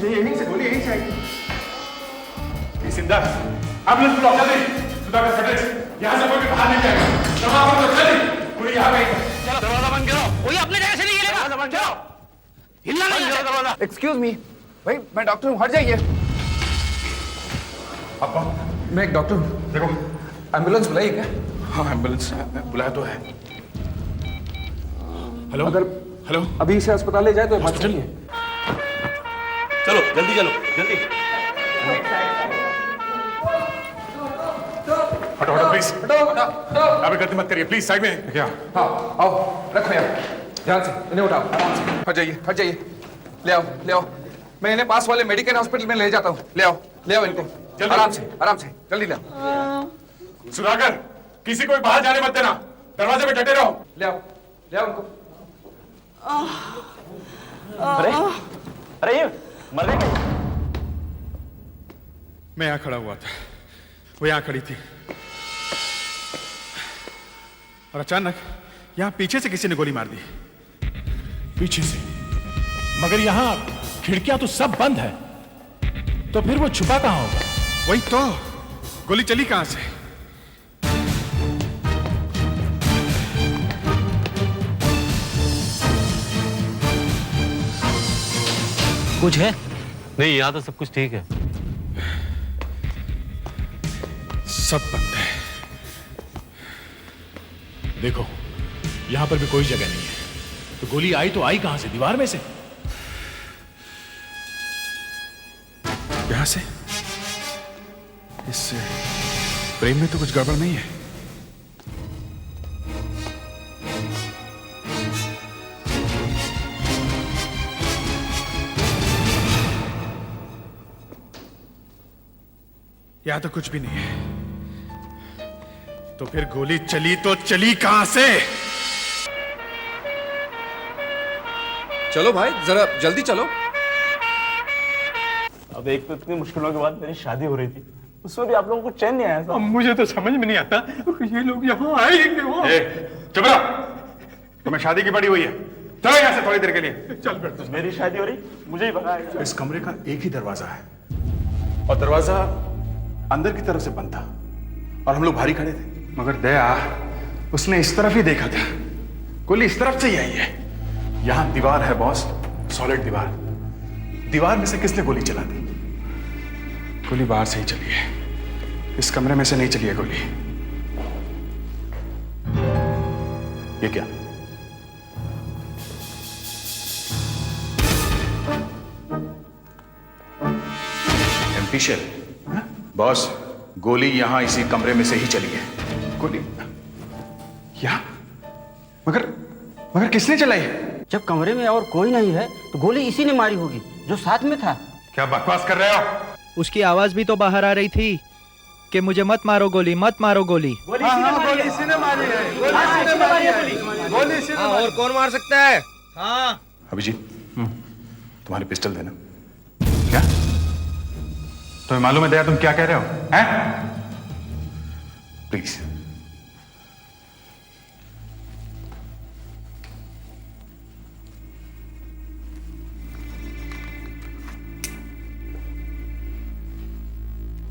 ये यहीं से गोली यहीं से आई। ये सिंदा, एम्बुलेंस बुलाओ जल्दी। सुधाकर फटेज, यहाँ से कोई भी बाहर नहीं जाएगा। दरवाजा बंद करो जल्दी। पूरी यहाँ गई। चलो दरवाजा बंद करो। कोई अपने जगह से नहीं हिलेगा। दरवाजा बंद करो। हिलना नहीं है दरवाजा। एक्सक्यूज मी भाई, मैं डॉक्टर हूँ, हट जाइए। आप कौन? मैं एक डॉक्टर हूँ। देखो एम्बुलेंस बुलाइए क्या? हाँ एम्बुलेंस बुलाया तो है। हेलो अगर हेलो अभी इसे अस्पताल ले जाए तो हॉस्पिटल है। चलो जल्दी चलो जल्दी। हटो हटो प्लीज। अभी गलती मत करिए प्लीज, साइड में। क्या? हाँ आओ, रखो यार, ध्यान से इन्हें उठाओ, आराम से। हट जाइए हट जाइए। ले आओ ले आओ, मैं इन्हें पास वाले मेडिकल हॉस्पिटल में ले जाता हूँ। ले आओ इनको, आराम से जल्दी ले आओ। सुधाकर, किसी को भी बाहर जाने मत देना, दरवाजे पे डटे रहो। ले आओ उनको। अरे अरे ये मर गए क्या? मैं यहाँ खड़ा हुआ था, वो यहाँ खड़ी थी और अचानक यहाँ पीछे से किसी ने गोली मार दी। पीछे से? मगर यहाँ खिड़कियां तो सब बंद है, तो फिर वो छुपा कहाँ होगा? वही तो, गोली चली कहाँ से? कुछ है? नहीं, यहाँ तो सब कुछ ठीक है। सब बंद है। देखो, यहां पर भी कोई जगह नहीं है, तो गोली आई तो आई कहां से? दीवार में से? यहां से? इस फ्रेम में तो कुछ गड़बड़ नहीं है। यहां तो कुछ भी नहीं है, तो फिर गोली चली तो चली कहां से? चलो भाई, जरा जल्दी चलो। अब एक तो इतनी मुश्किलों के बाद मेरी शादी हो रही थी, उसमें भी आप लोगों को चैन नहीं आया था। मुझे तो समझ में नहीं आता ये लोग यहाँ आए क्यों? चुप रहो, तुम्हें शादी की पड़ी हुई है, चलो यहाँ से थोड़ी देर के लिए। चल बैठ। मेरी शादी हो रही, मुझे ही भगाएगा। इस कमरे का एक ही दरवाजा है और दरवाजा अंदर की तरफ से बंद था और हम लोग बाहर ही खड़े थे। मगर दया, उसने इस तरफ ही देखा था, गोली इस तरफ से ही आई है। यहां दीवार है बॉस, सॉलिड दीवार। दीवार में से किसने गोली चला दी? गोली बाहर से ही चली है, इस कमरे में से नहीं चली है गोली। ये क्या? ऑफिशियल बॉस, गोली यहाँ इसी कमरे में से ही चली है। गोली यहाँ? मगर मगर किसने चलाई है? जब कमरे में और कोई नहीं है तो गोली इसी ने मारी होगी जो साथ में था। क्या बकवास कर रहे हो? उसकी आवाज भी तो बाहर आ रही थी कि मुझे मत मारो गोली, मत मारो गोली। गोली इसी ने मारी है। गोली इसी ने मारी। और कौन मार सकता है? हाँ अभिजीत, तुम्हारी पिस्टल देना। क्या तुम्हें मालूम है दया तुम क्या कह रहे हो? हैं? प्लीज।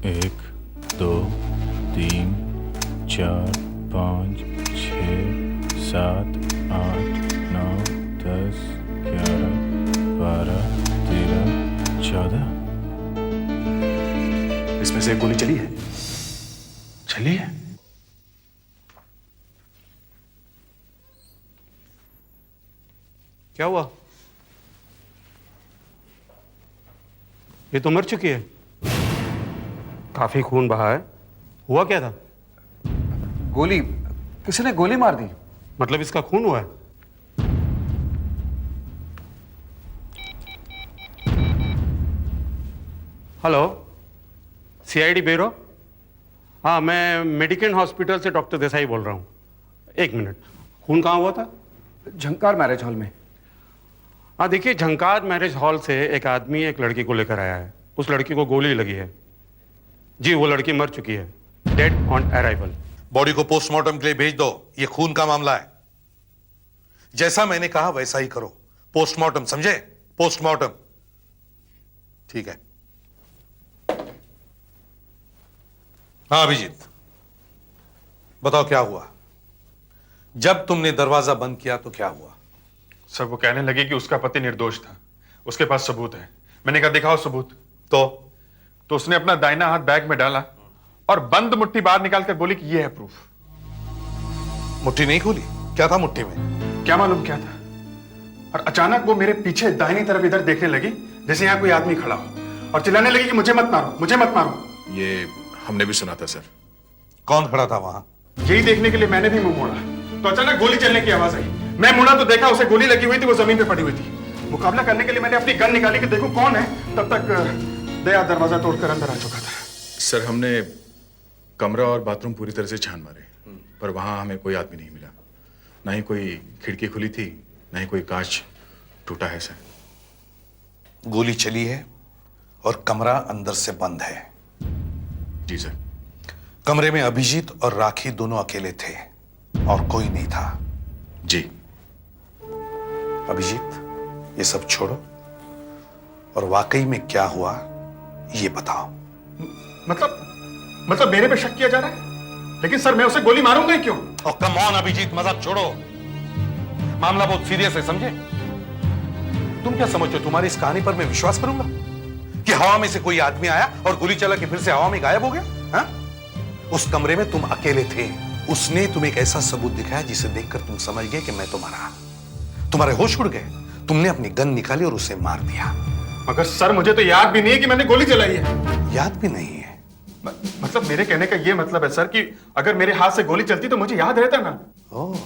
एक, दो, तीन, चार, 5, 6, 7, 8, 9, 10, 11, 12, 13, 14। इसमें से एक गोली चली है? चली है? क्या हुआ? ये तो मर चुकी है। काफी खून बहा है। हुआ क्या था? गोली, किसी ने गोली मार दी। मतलब इसका खून हुआ है? Hello, CID bureau. हाँ, मैं मेडिकेन हॉस्पिटल से डॉक्टर देसाई बोल रहा हूँ। एक मिनट, खून कहाँ हुआ था? झंकार मैरिज हॉल में। हाँ देखिए, झंकार मैरिज हॉल से एक आदमी एक लड़की को लेकर आया है। उस लड़की को गोली लगी है। जी, वो लड़की मर चुकी है, डेड ऑन अराइवल। बॉडी को पोस्टमार्टम के लिए भेज दो। ये खून का मामला है। जैसा मैंने कहा वैसा ही करो। पोस्टमार्टम, समझे? पोस्टमार्टम। ठीक है। हाँ अभिजीत, बताओ क्या हुआ? जब तुमने दरवाजा बंद किया तो क्या हुआ? सर वो कहने लगे कि उसका पति निर्दोष था, उसके पास सबूत है। मैंने कहा दिखाओ सबूत। तो उसने अपना दाहिना हाथ बैग में डाला और बंद मुट्ठी बाहर निकालकर बोली कि ये है प्रूफ। मुट्ठी नहीं खोली? क्या था मुट्ठी में? क्या मालूम क्या था। और अचानक वो मेरे पीछे दाहिनी तरफ इधर देखने लगी जैसे यहाँ कोई आदमी खड़ा हो और चिल्लाने लगी कि मुझे मत मारो, मुझे मत मारो। ये हमने भी सुना था सर। कौन खड़ा था वहां? यही देखने के लिए मैंने भी मुंह मोड़ा तो अचानक गोली चलने की आवाज आई। मैं मुड़ा तो देखा उसे गोली लगी हुई थी, वो जमीन पे पड़ी हुई थी। मुकाबला करने के लिए मैंने अपनी गन निकाली कि देखूं कौन है। तब तक दया दरवाजा तोड़कर अंदर आ चुका था। सर हमने कमरा और बाथरूम पूरी तरह से छान मारे, पर वहां हमें कोई आदमी नहीं मिला। ना ही कोई खिड़की खुली थी, ना ही कोई कांच टूटा है सर। गोली चली है और कमरा अंदर से बंद है। जी सर। कमरे में अभिजीत और राखी दोनों अकेले थे और कोई नहीं था। जी। अभिजीत, ये सब छोड़ो और वाकई में क्या हुआ ये बताओ। मतलब मेरे पे शक किया जा रहा है? लेकिन सर मैं उसे गोली मारूंगा ही क्यों? और कम ऑन अभिजीत, मजाक छोड़ो। मामला बहुत सीरियस है, समझे? तुम क्या समझते हो तुम्हारी इस कहानी पर मैं विश्वास करूंगा कि हवा में से कोई आदमी आया और गोली चला के फिर से हवा में गायब हो गया? हा? उस कमरे में तुम अकेले थे। उसने तुम्हें एक ऐसा सबूत दिखाया जिसे देखकर तुम समझ गए कि मैं तुम्हारा। तुम्हारे होश उड़ गए। तुमने अपनी गन निकाली और उसे मार दिया। मगर सर मुझे तो याद भी नहीं है कि मैंने गोली चलाई है। याद भी नहीं है? मतलब मेरे कहने का ये मतलब है सर कि अगर मेरे हाथ से गोली चलती तो मुझे याद रहता ना। ओह,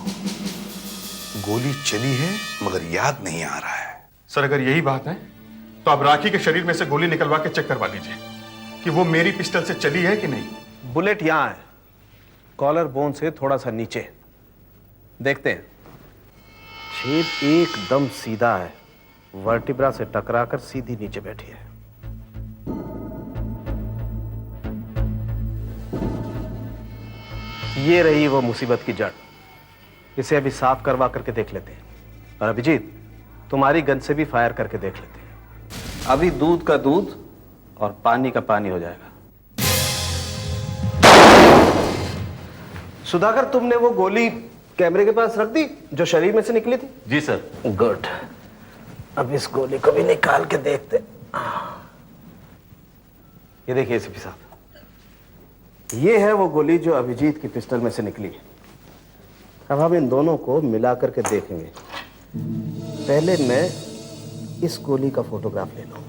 गोली चली है मगर याद नहीं आ रहा है। सर अगर यही बात है तो आप राखी के शरीर में से गोली निकलवा के चेक करवा लीजिए कि वो मेरी पिस्टल से चली है कि नहीं। बुलेट यहां है, कॉलर बोन से थोड़ा सा नीचे। देखते हैं। छेद एकदम सीधा है, वर्टिब्रा से टकराकर सीधी नीचे बैठी है। ये रही वो मुसीबत की जड़। इसे अभी साफ करवा करके देख लेते हैं। और अभिजीत, तुम्हारी गन से भी फायर करके देख लेते हैं। अभी दूध का दूध और पानी का पानी हो जाएगा। सुधाकर, तुमने वो गोली कैमरे के पास रख दी जो शरीर में से निकली थी? जी सर। गुड। अब इस गोली को भी निकाल के देखते। ये देखिए एसीपी साहब, ये है वो गोली जो अभिजीत की पिस्टल में से निकली। अब हम इन दोनों को मिला करके देखेंगे। पहले मैं इस गोली का फोटोग्राफ ले लूं।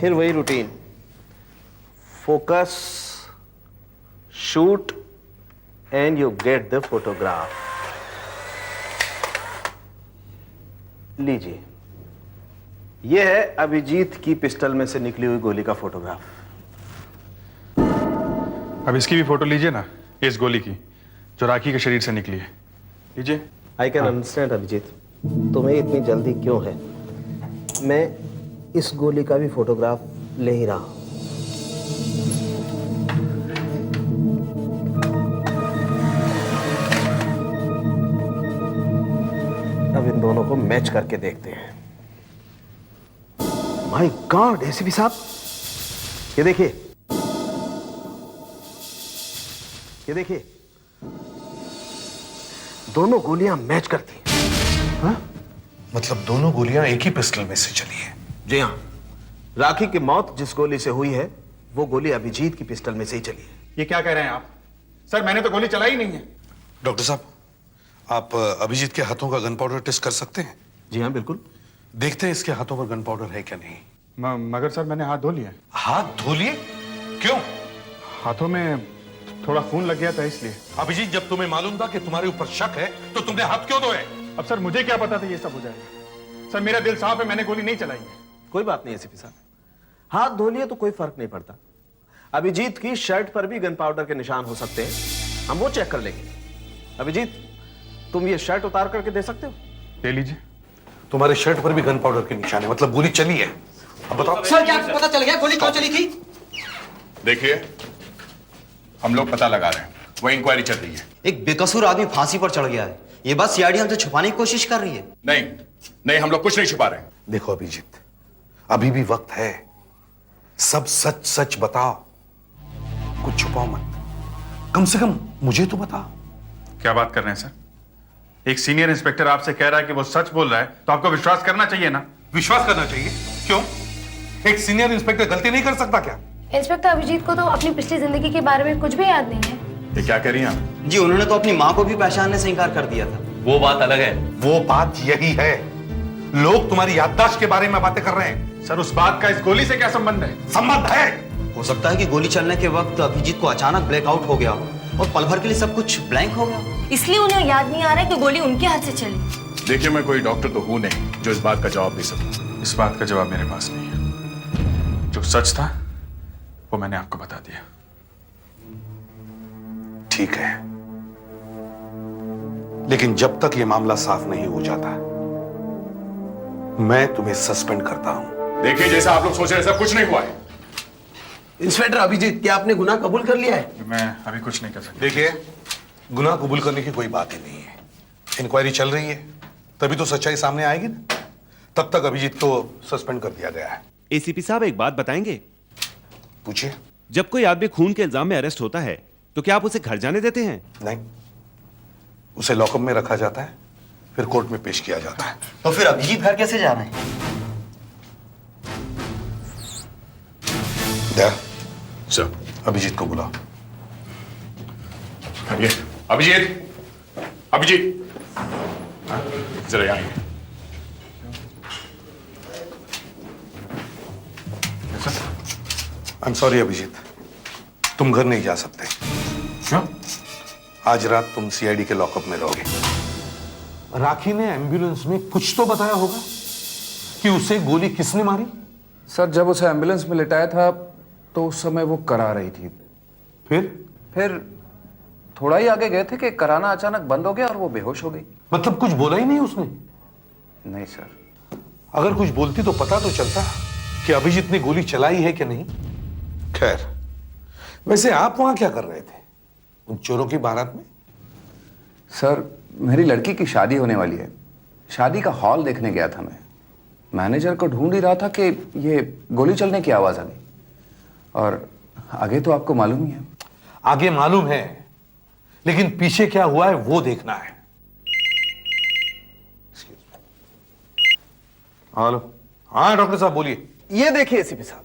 फिर वही routine, focus, shoot and you get the photograph. लीजिए, यह है अभिजीत की पिस्टल में से निकली हुई गोली का फोटोग्राफ। अब इसकी भी फोटो लीजिए ना, इस गोली की जो राखी के शरीर से निकली है, लीजिए। आई कैन अंडरस्टैंड अभिजीत, तुम्हें इतनी जल्दी क्यों है। मैं इस गोली का भी फोटोग्राफ ले ही रहा हूं। अब इन दोनों को मैच करके देखते हैं। माय गॉड एसीपी साहब, ये देखिए, ये देखिए, दोनों गोलियां मैच करती हैं। हाँ? मतलब दोनों गोलियां एक ही पिस्टल में से चली है? जी हाँ, राखी की मौत जिस गोली से हुई है वो गोली अभिजीत की पिस्टल में से ही चली है। ये क्या कह रहे हैं आप? सर मैंने तो गोली चलाई ही नहीं है। डॉक्टर साहब, आप अभिजीत के हाथों का गन पाउडर टेस्ट कर सकते हैं? जी हाँ बिल्कुल। देखते हैं इसके हाथों पर गन पाउडर है क्या नहीं। मगर सर मैंने हाथ धो लिया। हाथ धो लिए? क्यों? हाथों में थोड़ा खून लग गया था इसलिए। अभिजीत, जब तुम्हें मालूम था कि तुम्हारे ऊपर शक है तो तुमने हाथ क्यों धोए? अब सर मुझे क्या पता था ये सब हो जाएगा। सर मेरा दिल साफ है, मैंने गोली नहीं चलाई है। कोई बात नहीं एसीपी साहब, हाथ धो लिए तो कोई फर्क नहीं पड़ता। अभिजीत की शर्ट पर भी गन पाउडर के निशान हो सकते हैं, हम वो चेक कर लेंगे। अभिजीत, तुम ये शर्ट उतार करके दे सकते हो? ले लीजिए। तुम्हारे शर्ट पर भी गन पाउडर के निशान है, मतलब गोली चली है। अब बताओ सर, क्या पता चल गया गोली क्यों चली थी? देखिए, हम लोग पता लगा रहे हैं, वो इंक्वायरी चल रही है। एक बेकसूर आदमी फांसी पर चढ़ गया है, ये बात सीआईडी हमसे छुपाने की कोशिश कर रही है। नहीं नहीं, हम लोग कुछ नहीं छुपा रहे हैं। देखो अभिजीत, अभी भी वक्त है, सब सच सच बताओ, कुछ छुपाओ मत। कम से कम मुझे तो बताओ। क्या बात कर रहे हैं सर? एक सीनियर इंस्पेक्टर आपसे कह रहा है कि वो सच बोल रहा है, तो आपको विश्वास करना चाहिए ना। विश्वास करना चाहिए? क्यों? एक सीनियर इंस्पेक्टर गलती नहीं कर सकता क्या? इंस्पेक्टर अभिजीत को तो अपनी पिछली जिंदगी के बारे में कुछ भी याद नहीं है। ये क्या कह रही हैं आप? जी, उन्होंने तो अपनी माँ को भी पहचानने से इनकार कर दिया था। वो बात अलग है। वो बात यही है, लोग तुम्हारी याददाश्त के बारे में बातें कर रहे हैं। सर, उस बात का इस गोली से क्या संबंध है? संबंध है। हो सकता है कि गोली चलने के वक्त अभिजीत को अचानक ब्लैकआउट हो गया हो और पल भर के लिए सब कुछ ब्लैंक हो गया, इसलिए उन्हें याद नहीं आ रहा है कि गोली उनके हाथ से चली। देखिए, मैं कोई डॉक्टर तो हूं नहीं जो इस बात का जवाब दे सकूं। इस बात का जवाब मेरे पास नहीं है। जो सच था वो मैंने आपको बता दिया। ठीक है, लेकिन जब तक ये मामला साफ नहीं हो जाता मैं तुम्हें सस्पेंड करता हूं। देखिए, जैसा आप लोग सोच रहे हैं, सब कुछ नहीं हुआ है। इंस्पेक्टर अभिजीत, क्या आपने गुनाह कबूल कर लिया है? मैं अभी कुछ नहीं कर सकता। देखिए, गुनाह कबूल करने की कोई बात ही नहीं है। इंक्वायरी चल रही है, तभी तो सच्चाई सामने आएगी ना। तब तक अभिजीत को सस्पेंड कर दिया गया है। एसीपी साहब, एक बात बताएंगे? पूछिए। जब कोई आदमी खून के इल्जाम में अरेस्ट होता है तो क्या आप उसे घर जाने देते हैं? नहीं, उसे लॉकअप में रखा जाता है, फिर कोर्ट में पेश किया जाता है। तो फिर अभिजीत घर कैसे जा रहे हैं? सर, अभिजीत को बुलाओ। अभिजीत, अभिजीत, जरा यहाँ आइए। आई एम सॉरी अभिजीत, तुम घर नहीं जा सकते। क्यों? आज रात तुम सीआईडी के लॉकअप में रहोगे। राखी ने एम्बुलेंस में कुछ तो बताया होगा कि उसे गोली किसने मारी? सर, जब उसे एम्बुलेंस में लिटाया था तो उस समय वो करा रही थी। फिर थोड़ा ही आगे गए थे कि कराना अचानक बंद हो गया और वो बेहोश हो गई। मतलब कुछ बोला ही नहीं उसने? नहीं सर। अगर कुछ बोलती तो पता तो चलता कि अभिजीत ने गोली चलाई है कि नहीं। खैर, वैसे आप वहां क्या कर रहे थे उन चोरों की बारात में? सर, मेरी लड़की की शादी होने वाली है, शादी का हॉल देखने गया था मैं। मैनेजर को ढूंढ ही रहा था कि ये गोली चलने की आवाज आ गई। और आगे तो आपको मालूम ही है। आगे मालूम है, लेकिन पीछे क्या हुआ है वो देखना है। हेलो। हाँ डॉक्टर साहब बोलिए। ये देखिए एसीपी साहब,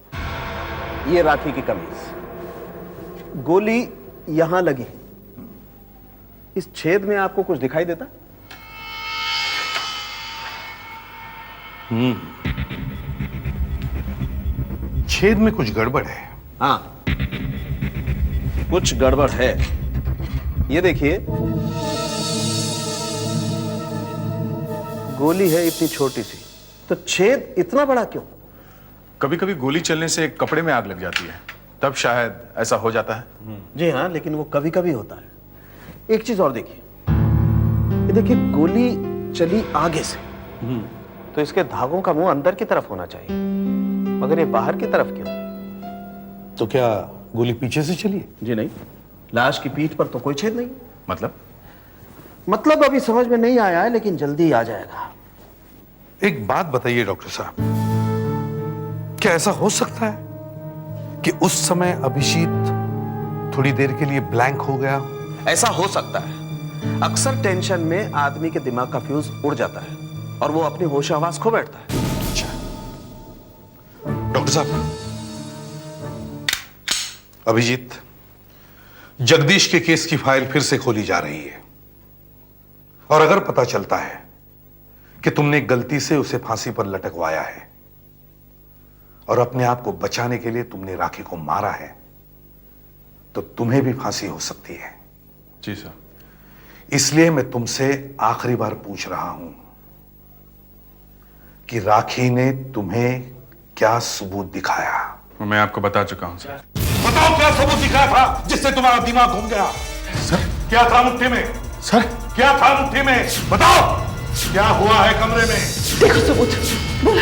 ये राखी की कमीज, गोली यहां लगी। इस छेद में आपको कुछ दिखाई देता? छेद में कुछ गड़बड़ है। हाँ, कुछ गड़बड़ है। ये देखिए, गोली है इतनी छोटी सी, तो छेद इतना बड़ा क्यों? कभी कभी गोली चलने से कपड़े में आग लग जाती है, तब शायद ऐसा हो जाता है। जी हाँ, लेकिन वो कभी कभी होता है। एक चीज और देखिए, ये देखिए, गोली चली आगे से, तो इसके धागों का मुंह अंदर की तरफ होना चाहिए, मगर ये बाहर की तरफ क्यों? तो क्या गोली पीछे से चली? जी नहीं, लाश की पीठ पर तो कोई छेद नहीं। मतलब अभी समझ में नहीं आया है, लेकिन जल्दी आ जाएगा। एक बात बताइए डॉक्टर साहब, क्या ऐसा हो सकता है कि उस समय अभिजीत थोड़ी देर के लिए ब्लैंक हो गया? ऐसा हो सकता है। अक्सर टेंशन में आदमी के दिमाग का फ्यूज उड़ जाता है और वो अपनी होश आवाज खो बैठता है। अच्छा डॉक्टर साहब, अभिजीत, जगदीश के केस की फाइल फिर से खोली जा रही है, और अगर पता चलता है कि तुमने गलती से उसे फांसी पर लटकवाया है और अपने आप को बचाने के लिए तुमने राखी को मारा है, तो तुम्हें भी फांसी हो सकती है। जी सर। इसलिए मैं तुमसे आखिरी बार पूछ रहा हूं कि राखी ने तुम्हें क्या सबूत दिखाया? मैं आपको बता चुका हूं सर। बताओ, क्या सबूत दिखाया था जिससे तुम्हारा दिमाग घूम गया? सर, क्या था मुट्ठी में? सर, क्या था मुट्ठी में? बताओ, क्या हुआ है कमरे में? देखो सबूत, बोलो,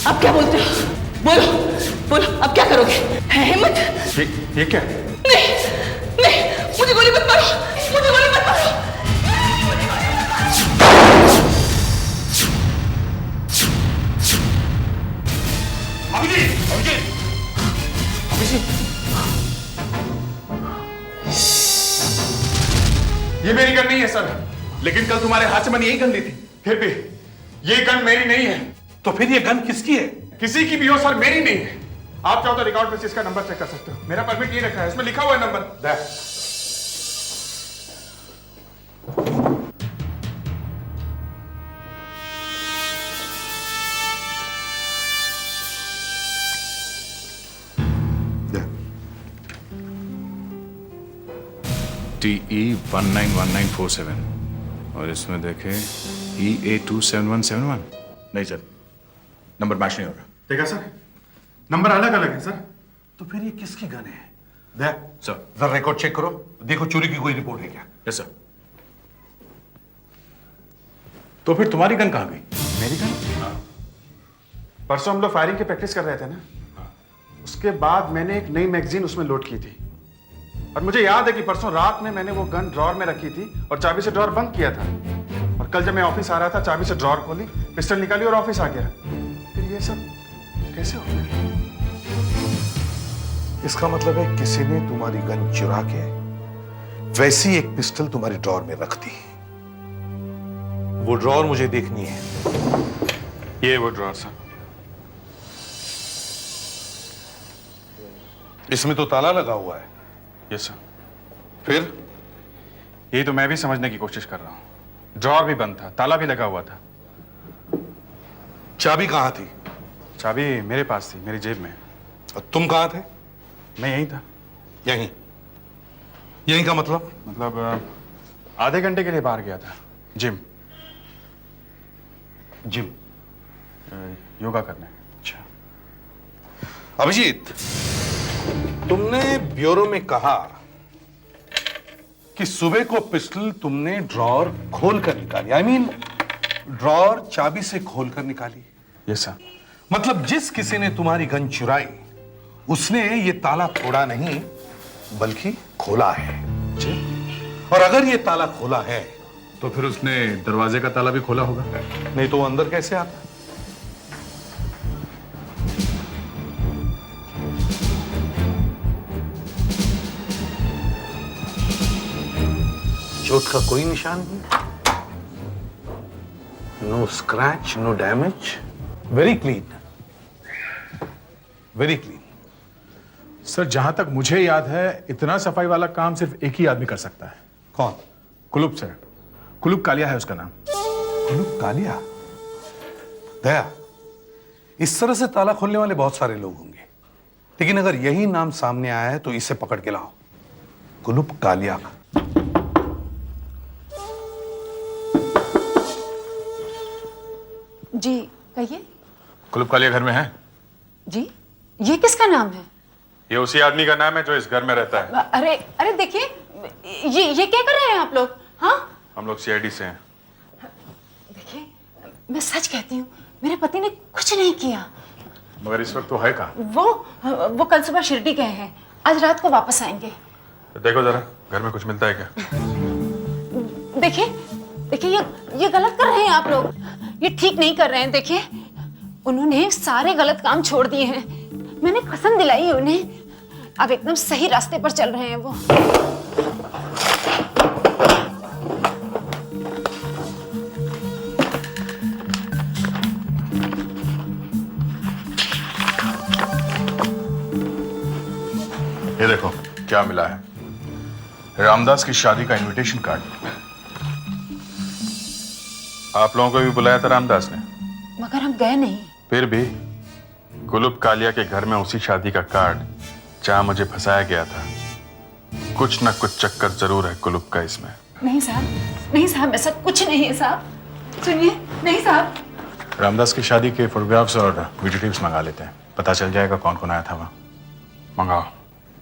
आप क्या बोलते हो? बोलो, बोलो, अब क्या करोगे? है हिम्मत? ये क्या? नहीं, नहीं, मुझे गोली मत मारो, मुझे गोली मत मारो। अभिजीत, अभिजीत, अभिजीत, ये मेरी गन नहीं है सर, लेकिन कल तुम्हारे हाथ से मैंने यही गन ली थी। फिर भी ये गन मेरी नहीं है। तो फिर ये गन किसकी है? किसी की भी हो सर, मेरी नहीं है। आप चाहो तो रिकॉर्ड में से इसका नंबर चेक कर सकते हो। मेरा परमिट ये रखा है, इसमें लिखा हुआ है नंबर। TE191947 और इसमें देखे EA27171। नहीं सर, नंबर मैच नहीं हो रहा। देखा सर, नंबर अलग अलग है सर। तो फिर ये किसकी गन है? सर, जरा रिकॉर्ड चेक करो, देखो चोरी की कोई रिपोर्ट है क्या? Yes sir. तो फिर तुम्हारी गन कहां गई? मेरी गन? परसों हम लोग फायरिंग की प्रैक्टिस कर रहे थे ना, उसके बाद मैंने एक नई मैगजीन उसमें लोड की थी, और मुझे याद है कि परसों रात में मैंने वो गन ड्रॉर में रखी थी और चाबी से ड्रॉर बंद किया था। और कल जब मैं ऑफिस आ रहा था, चाबी से ड्रॉर खोली, पिस्टल निकाली और ऑफिस आ गया। फिर ये सब कैसे हो गया? इसका मतलब है किसी ने तुम्हारी गन चुरा के वैसी एक पिस्टल तुम्हारी ड्रॉर में रख दी। वो ड्रॉर मुझे देखनी है। ये वो ड्रॉर सर। इसमें तो ताला लगा हुआ है। Yes sir. फिर? ये तो मैं भी समझने की कोशिश कर रहा हूं। ड्रॉर भी बंद था, ताला भी लगा हुआ था। चाबी कहां थी? चाबी मेरे पास थी, मेरी जेब में। और तुम कहां थे? मैं यहीं था। यहीं? यहीं का मतलब? मतलब आधे घंटे के लिए बाहर गया था, जिम। जिम? योगा करने। अच्छा। अभिजीत, तुमने ब्यूरो में कहा कि सुबह को पिस्टल तुमने ड्रॉर खोलकर निकाली। I mean, ड्रॉर चाबी से खोलकर निकाली। Yes sir. मतलब जिस किसी ने तुम्हारी गन चुराई, उसने ये ताला तोड़ा नहीं बल्कि खोला है। जी। और अगर ये ताला खोला है तो फिर उसने दरवाजे का ताला भी खोला होगा। नहीं तो वो अंदर कैसे आता? चोट का कोई निशान नहीं, no scratch, no damage, very clean, very clean. Sir, जहां तक मुझे याद है, इतना सफाई वाला काम सिर्फ एक ही आदमी कर सकता है। कौन? कुलूप सर। कुलूप कालिया है उसका नाम। कुलूप कालिया? दया, इस तरह से ताला खोलने वाले बहुत सारे लोग होंगे, लेकिन अगर यही नाम सामने आया है तो इसे पकड़ के लाओ, कुलूप कालिया का। जी कहिए। कुलूप कालिया घर में है? जी ये किसका नाम है? ये उसी आदमी का नाम है जो इस घर में रहता है। अरे अरे देखिए, ये क्या कर रहे हैं आप लोग? हाँ हम लोग सीआईडी से हैं। देखिए, मैं सच कहती हूँ, मेरे पति ने कुछ नहीं किया। मगर इस वक्त तो है कहाँ? वो कल सुबह शिरडी गए हैं, आज रात को वापस आएंगे। तो देखो जरा घर में कुछ मिलता है क्या? देखिए देखिए, ये गलत कर रहे हैं आप लोग, ये ठीक नहीं कर रहे हैं। देखिए उन्होंने सारे गलत काम छोड़ दिए हैं, मैंने कसम दिलाई उन्हें, अब एकदम सही रास्ते पर चल रहे हैं वो। ये देखो क्या मिला है, रामदास की शादी का इनविटेशन कार्ड। आप लोगों को भी बुलाया था रामदास ने, मगर हम गए नहीं। फिर भी कुलूप कालिया के घर में उसी शादी का कार्ड जहां मुझे फंसाया गया था। कुछ न कुछ चक्कर जरूर है कुलूप का इसमें। नहीं साहब, नहीं साहब, ऐसा कुछ नहीं है साहब। सुनिए, नहीं साहब। रामदास की शादी के फोटोग्राफ्स और वीडियो मंगा लेते हैं, पता चल जाएगा कौन कौन आया था वहां। मंगाओ।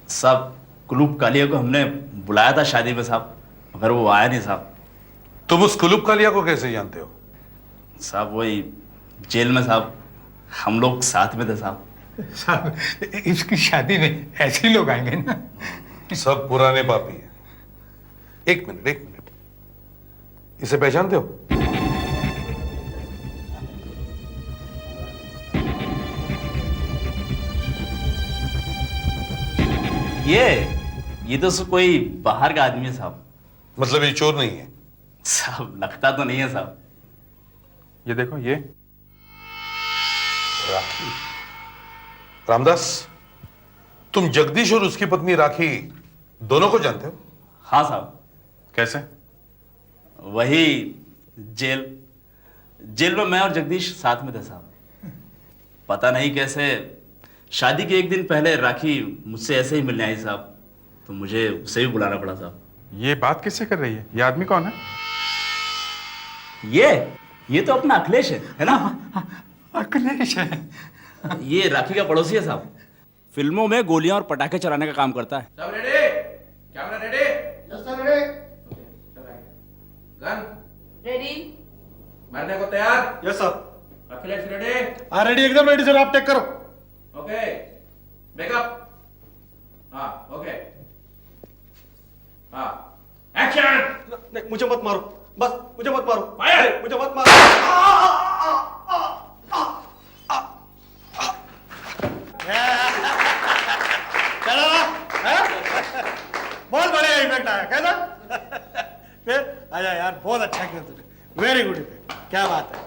साहब कुलूप कालिया को हमने बुलाया था शादी में साहब, मगर वो आया नहीं साहब। तुम उस कुलूप कालिया को कैसे जानते हो? साहब वही जेल में साहब, हम लोग साथ में थे साहब। साहब इसकी शादी में ऐसे ही लोग आएंगे ना। सब पुराने पापी हैं। एक मिनट, इसे पहचानते हो? ये तो कोई बाहर का आदमी है साहब। मतलब ये चोर नहीं है? साहब लगता तो नहीं है साहब। ये देखो, ये राखी। रामदास, तुम जगदीश और उसकी पत्नी राखी दोनों को जानते हो? हाँ साहब। कैसे? वही जेल में मैं और जगदीश साथ में थे साहब। पता नहीं कैसे शादी के एक दिन पहले राखी मुझसे ऐसे ही मिलने आई साहब, तो मुझे उसे भी बुलाना पड़ा साहब। ये बात किससे कर रही है? ये आदमी कौन है? ये तो अपना अखिलेश है ना? अखिलेश है। ये राखी का पड़ोसी है साहब, फिल्मों में गोलियां और पटाखे चलाने का काम करता है। सब ready? Camera ready? Yes sir ready. Gun ready? मारने को तैयार? Yes sir. अखिलेश रेडी? हाँ रेडी, एकदम रेडी सर, आप टेक करो। Okay, backup. हाँ ओके, हाँ एक्शन। मुझे मत मारो, बस मुझे मत मारो। फायर। मुझे मत मारो। चलो ना, बहुत बढ़िया इफेक्ट आया, कैसा? फिर आजा यार, बहुत अच्छा किया तूने, वेरी गुड इफेक्ट, क्या बात है।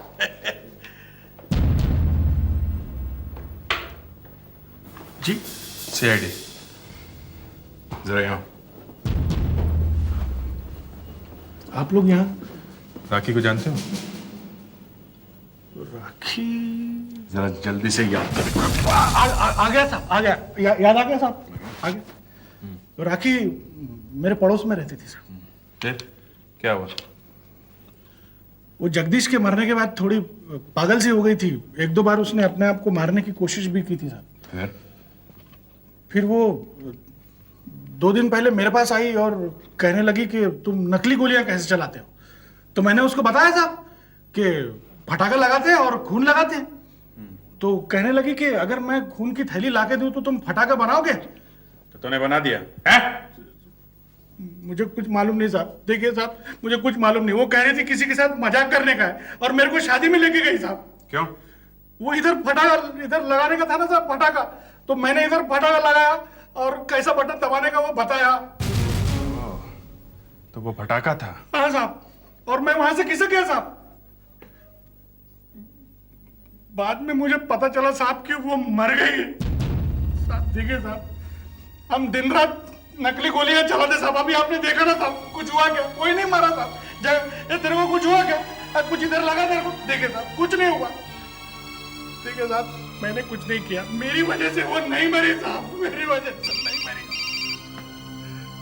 जी सीआईडी, जरा यहाँ। आप लोग यहाँ? राखी को जानते हो? राखी जरा जल्दी से याद करो। आ गया साहब, आ गया, याद आ गया साहब, आ गया। तो राखी मेरे पड़ोस में रहती थी साहब। फिर क्या हुआ? वो जगदीश के मरने के बाद थोड़ी पागल सी हो गई थी, एक दो बार उसने अपने आप को मारने की कोशिश भी की थी साहब। फिर वो 2 दिन पहले मेरे पास आई और कहने लगी कि तुम नकली गोलियां कैसे चलाते हो। तो मैंने उसको बताया साहब कि फटाखा लगाते हैं और खून लगाते हैं। तो कहने लगी कि अगर मैं खून की थैली लाके दूं तो तुम फटाखा बनाओगे? तो तूने बना दिया है? मुझे कुछ मालूम नहीं साहब, देखिए साहब मुझे कुछ मालूम नहीं। वो कह रही थी किसी के साथ मजाक करने का है और मेरे को शादी में लेके गई साहब। क्यों? वो इधर फटाखा इधर लगाने का था ना साहब, फटाखा, तो मैंने इधर फटाखा लगाया और कैसा बटन दबाने का वो बताया। तो वो फटाखा था? हाँ साहब, और मैं वहां से खिसक गया साहब। बाद में मुझे पता चला साहब कि वो मर गई है साहब। देखिए साहब, हम दिन रात नकली गोलियां चलाते साहब। अभी आपने देखा ना साहब, कुछ हुआ क्या? कोई नहीं मारा साहब। ये तेरे को कुछ हुआ क्या? कुछ इधर लगा तेरे को? देखे साहब कुछ नहीं हुआ। ठीक है साहब। मैंने कुछ नहीं किया, मेरी वजह से वो नहीं मरी साहब, मेरी वजह से नहीं मरी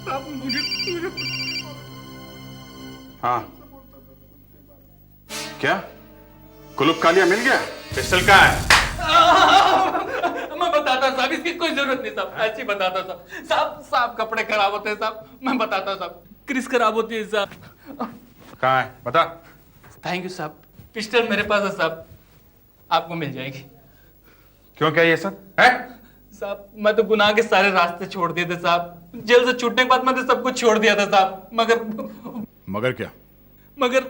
साहब। मुझे हाँ क्या कुलुप कालिया मिल गया? पिस्टल कहाँ है? मैं बताता साहब, इसकी कोई जरूरत नहीं साहब, ऐसे ही बताता साहब। साहब साहब कपड़े खराब होते हैं साहब, मैं बताता साहब, क्रिस खराब होती है साहब। कहाँ है बता। थैंक यू साहब, पिस्टल मेरे पास है साहब, आपको मिल जाएगी। क्यों, क्या ये सब है? साहब मैं तो गुनाह के सारे रास्ते छोड़ दिए थे साहब, जेल से छूटने के बाद मैंने सब कुछ छोड़ दिया था साहब, मगर क्या? मगर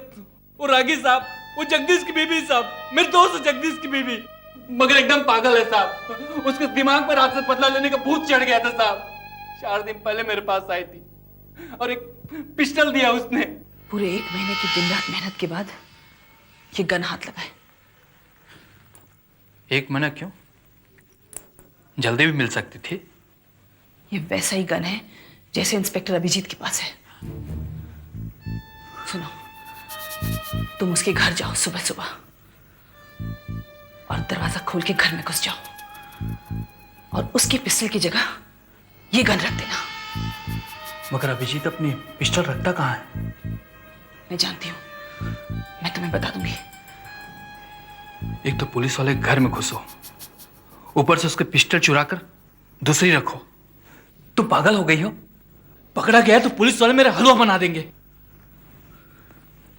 वो रागी साहब, वो जगदीश की बीबी साहब, मेरे दोस्त जगदीश की बीबी, मगर एकदम पागल है साहब, उसके दिमाग पर रात से बदला लेने का भूत चढ़ गया था साहब। 4 दिन पहले मेरे पास आई थी और एक पिस्टल दिया उसने। पूरे 1 महीने की दिन रात मेहनत के बाद ये गन हाथ लगाए। 1 महीना क्यों? जल्दी भी मिल सकती थी। ये वैसा ही गन है जैसे इंस्पेक्टर अभिजीत के पास है। सुनो, तुम उसके घर जाओ सुबह सुबह और दरवाजा खोल के घर में घुस जाओ और उसकी पिस्टल की जगह ये गन रख देना। मगर अभिजीत अपनी पिस्टल रखता कहाँ है? मैं जानती हूँ, मैं तुम्हें बता दूंगी। एक तो पुलिस वाले घर में घुसो, ऊपर से उसके पिस्टल चुरा कर दूसरी रखो। तुम पागल हो गई हो? पकड़ा गया तो पुलिस वाले मेरा हलवा बना देंगे।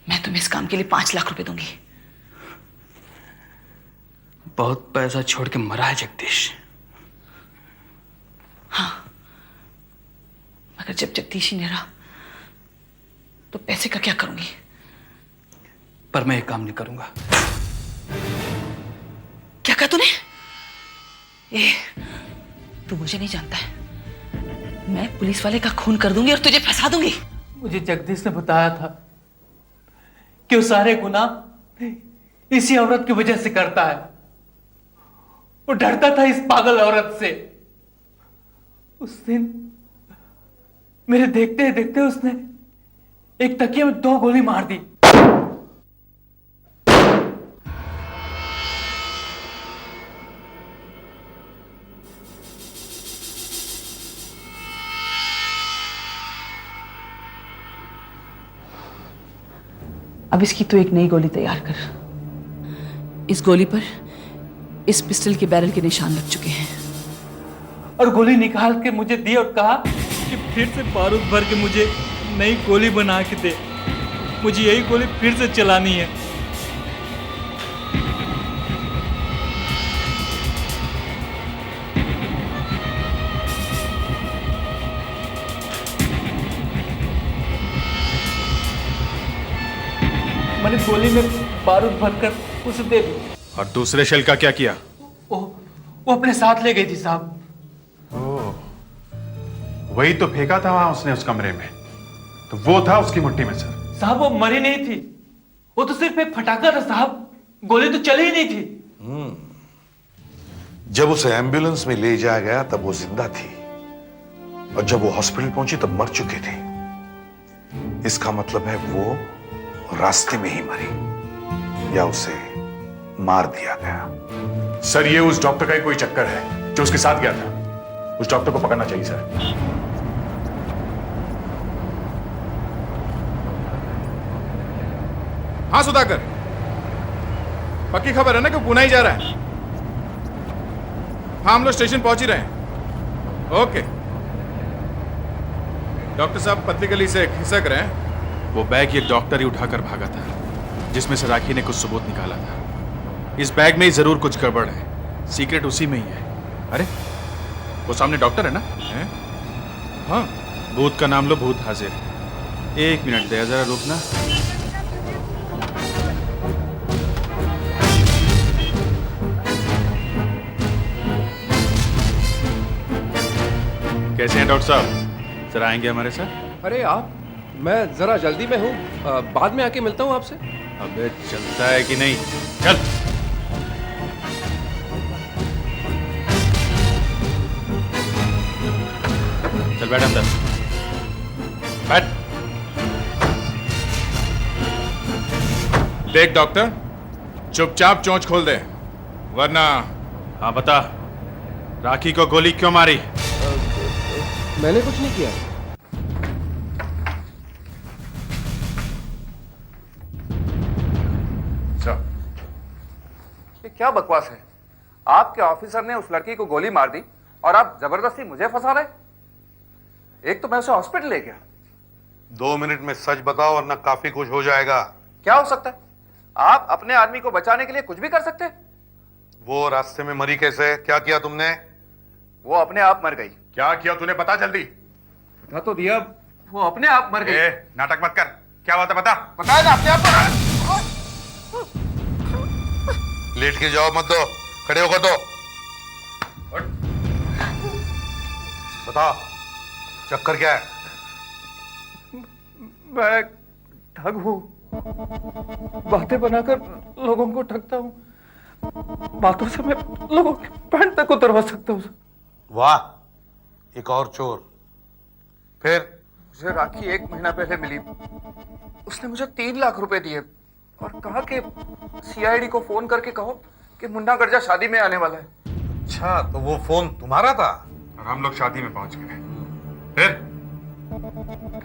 मैं तुम्हें इस काम के लिए 5 लाख रुपए दूंगी। बहुत पैसा छोड़ के मरा है जगदीश। हाँ, मगर जब जगदीश ही नहीं रहा तो पैसे का क्या करूंगी? पर मैं एक काम नहीं करूंगा। क्या कहा तूने? तू मुझे नहीं जानता है, मैं पुलिस वाले का खून कर दूंगी और तुझे फंसा दूंगी। मुझे जगदीश ने बताया था कि वो सारे गुनाह इसी औरत की वजह से करता है। वो डरता था इस पागल औरत से। उस दिन मेरे देखते देखते उसने एक तकिए में 2 गोली मार दी। अब इसकी तो एक नई गोली तैयार कर। इस गोली पर इस पिस्टल के बैरल के निशान लग चुके हैं। और गोली निकाल के मुझे दी और कहा कि फिर से बारूद भर के मुझे नई गोली बना के दे, मुझे यही गोली फिर से चलानी है। मैंने गोली में बारूद भरकर उसे दे दी। और दूसरे शेल का क्या किया? वो अपने साथ ले गई थी साहब। वही तो फेंका था वहां उसने उस कमरे में, तो वो था उसकी मुट्ठी में सर। साहब वो मरी नहीं थी, वो तो सिर्फ एक फटाका था साहब, गोली तो चली ही नहीं थी। जब उसे एम्बुलेंस में ले जाया गया तब वो जिंदा थी, और जब वो हॉस्पिटल पहुंची तब मर चुकी थी। इसका मतलब है वो रास्ते में ही मरी या उसे मार दिया गया। सर ये उस डॉक्टर का ही कोई चक्कर है जो उसके साथ गया था। उस डॉक्टर को पकड़ना चाहिए सर। हाँ सुधाकर, पक्की खबर है ना कि पुणे ही जा रहा है? हाँ हम लोग स्टेशन पहुंच ही रहे हैं। ओके। डॉक्टर साहब पतली गली से खिसक रहे हैं। वो बैग ये डॉक्टर ही उठाकर भागा था, जिसमें से राखी ने कुछ सबूत निकाला था। इस बैग में ही जरूर कुछ गड़बड़ है, सीक्रेट उसी में ही है। अरे वो सामने डॉक्टर है ना? है? हाँ, भूत का नाम लो, भूत हाजिर। 1 मिनट दे, जरा रुकना। कैसे हैं डॉक्टर साहब? जरा आएंगे हमारे साथ? अरे आप, मैं जरा जल्दी में हूँ, बाद में आके मिलता हूँ आपसे। अबे चलता है कि नहीं? चल। चल बैठ अंदर, बैठ। देख डॉक्टर, चुपचाप चोंच खोल दे, वरना हाँ बता, राखी को गोली क्यों मारी? मैंने कुछ नहीं किया। ये क्या बकवास है? आपके ऑफिसर ने उस लड़की को गोली मार दी और आप जबरदस्ती मुझे फंसा रहे। एक तो मैं उसे हॉस्पिटल ले गया। 2 मिनट में सच बताओ वरना काफी कुछ हो जाएगा। क्या हो सकता है? आप अपने आदमी को बचाने के लिए कुछ भी कर सकते हैं। वो रास्ते में मरी कैसे? क्या किया तुमने? वो अपने आप मर गई। क्या किया तूने? बता जल्दी। बता तो दिया, वो अपने आप मर गई। नाटक मत कर, क्या बात है बता। बताया ना अपने आप। लेट के जाओ मत दो, खड़े होकर दो। बता चक्कर क्या है? मैं ठग हूं, बातें बनाकर लोगों को ठगता हूं, बातों से मैं लोगों की पैंट तक उतरवा सकता हूं। वाह, एक और चोर। फिर? मुझे राखी 1 महीना पहले मिली। उसने मुझे 3 लाख रुपए दिए और कहा कि सीआईडी को फोन करके कहो कि मुन्ना गर्जा शादी में आने वाला है। अच्छा, तो वो फोन तुम्हारा था और हम लोग शादी में पहुंच गए।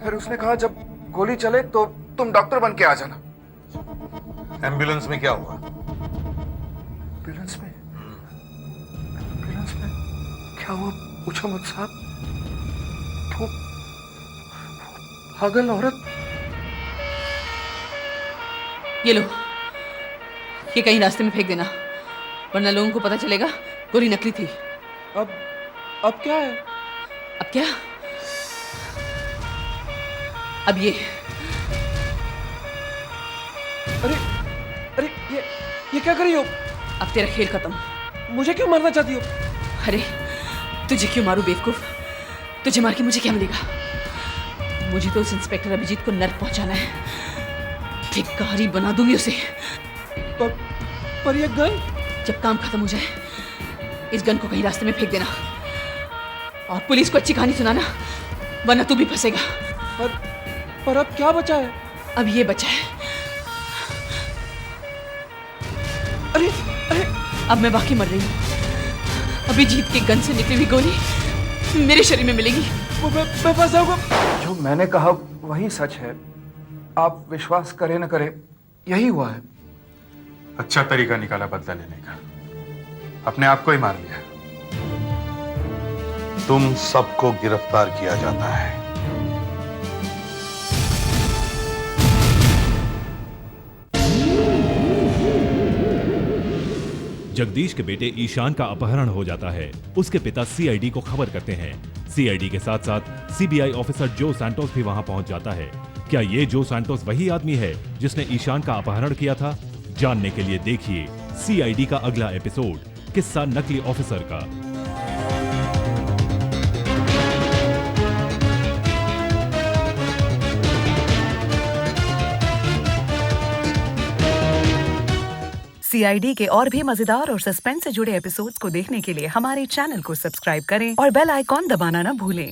फिर उसने कहा जब गोली चले तो तुम डॉक्टर बन के आ जाना। एम्बुलेंस में क्या हुआ? एम्बुलेंस में क्या हुआ पूछो मत साहब। वो पागल औरत। ये लो, ये कहीं रास्ते में फेंक देना, वरना लोगों को पता चलेगा गोली नकली थी। अब क्या है? अब क्या? अब ये। अरे ये क्या कर रही हो? अब तेरा खेल खत्म। मुझे क्यों मारना चाहती हो? अरे तुझे क्यों मारूं बेवकूफ? तुझे मार के मुझे क्या मिलेगा? मुझे तो उस इंस्पेक्टर अभिजीत को नर्क पहुंचाना है। भिखारी बना दूंगी उसे। पर ये गन? जब काम खत्म हो जाए इस गन को कहीं रास्ते में फेंक देना और पुलिस को अच्छी कहानी सुनाना, वरना तू भी फंसेगा। पर अब क्या बचा है? अब ये बचा है। अरे अब मैं वाकई मर रही हूँ। अभिजीत के गन से निकली हुई गोली मेरे शरीर में मिलेगी। मैं फंस जाऊंगा। जो मैंने कहा वही सच है। आप विश्वास करें न करें, यही हुआ है। अच्छा तरीका निकाला बदला लेने का, अपने आप को ही मार लिया। तुम सबको गिरफ्तार किया जाता है। जगदीश के बेटे ईशान का अपहरण हो जाता है। उसके पिता सीआईडी को खबर करते हैं। सीआईडी के साथ साथ सीबीआई ऑफिसर जो सैंटोस भी वहां पहुंच जाता है। क्या ये जो सैंटोस वही आदमी है जिसने ईशान का अपहरण किया था? जानने के लिए देखिए सीआईडी का अगला एपिसोड, किस्सा नकली ऑफिसर का। सीआईडी के और भी मजेदार और सस्पेंस से जुड़े एपिसोड्स को देखने के लिए हमारे चैनल को सब्सक्राइब करें और बेल आइकॉन दबाना न भूलें।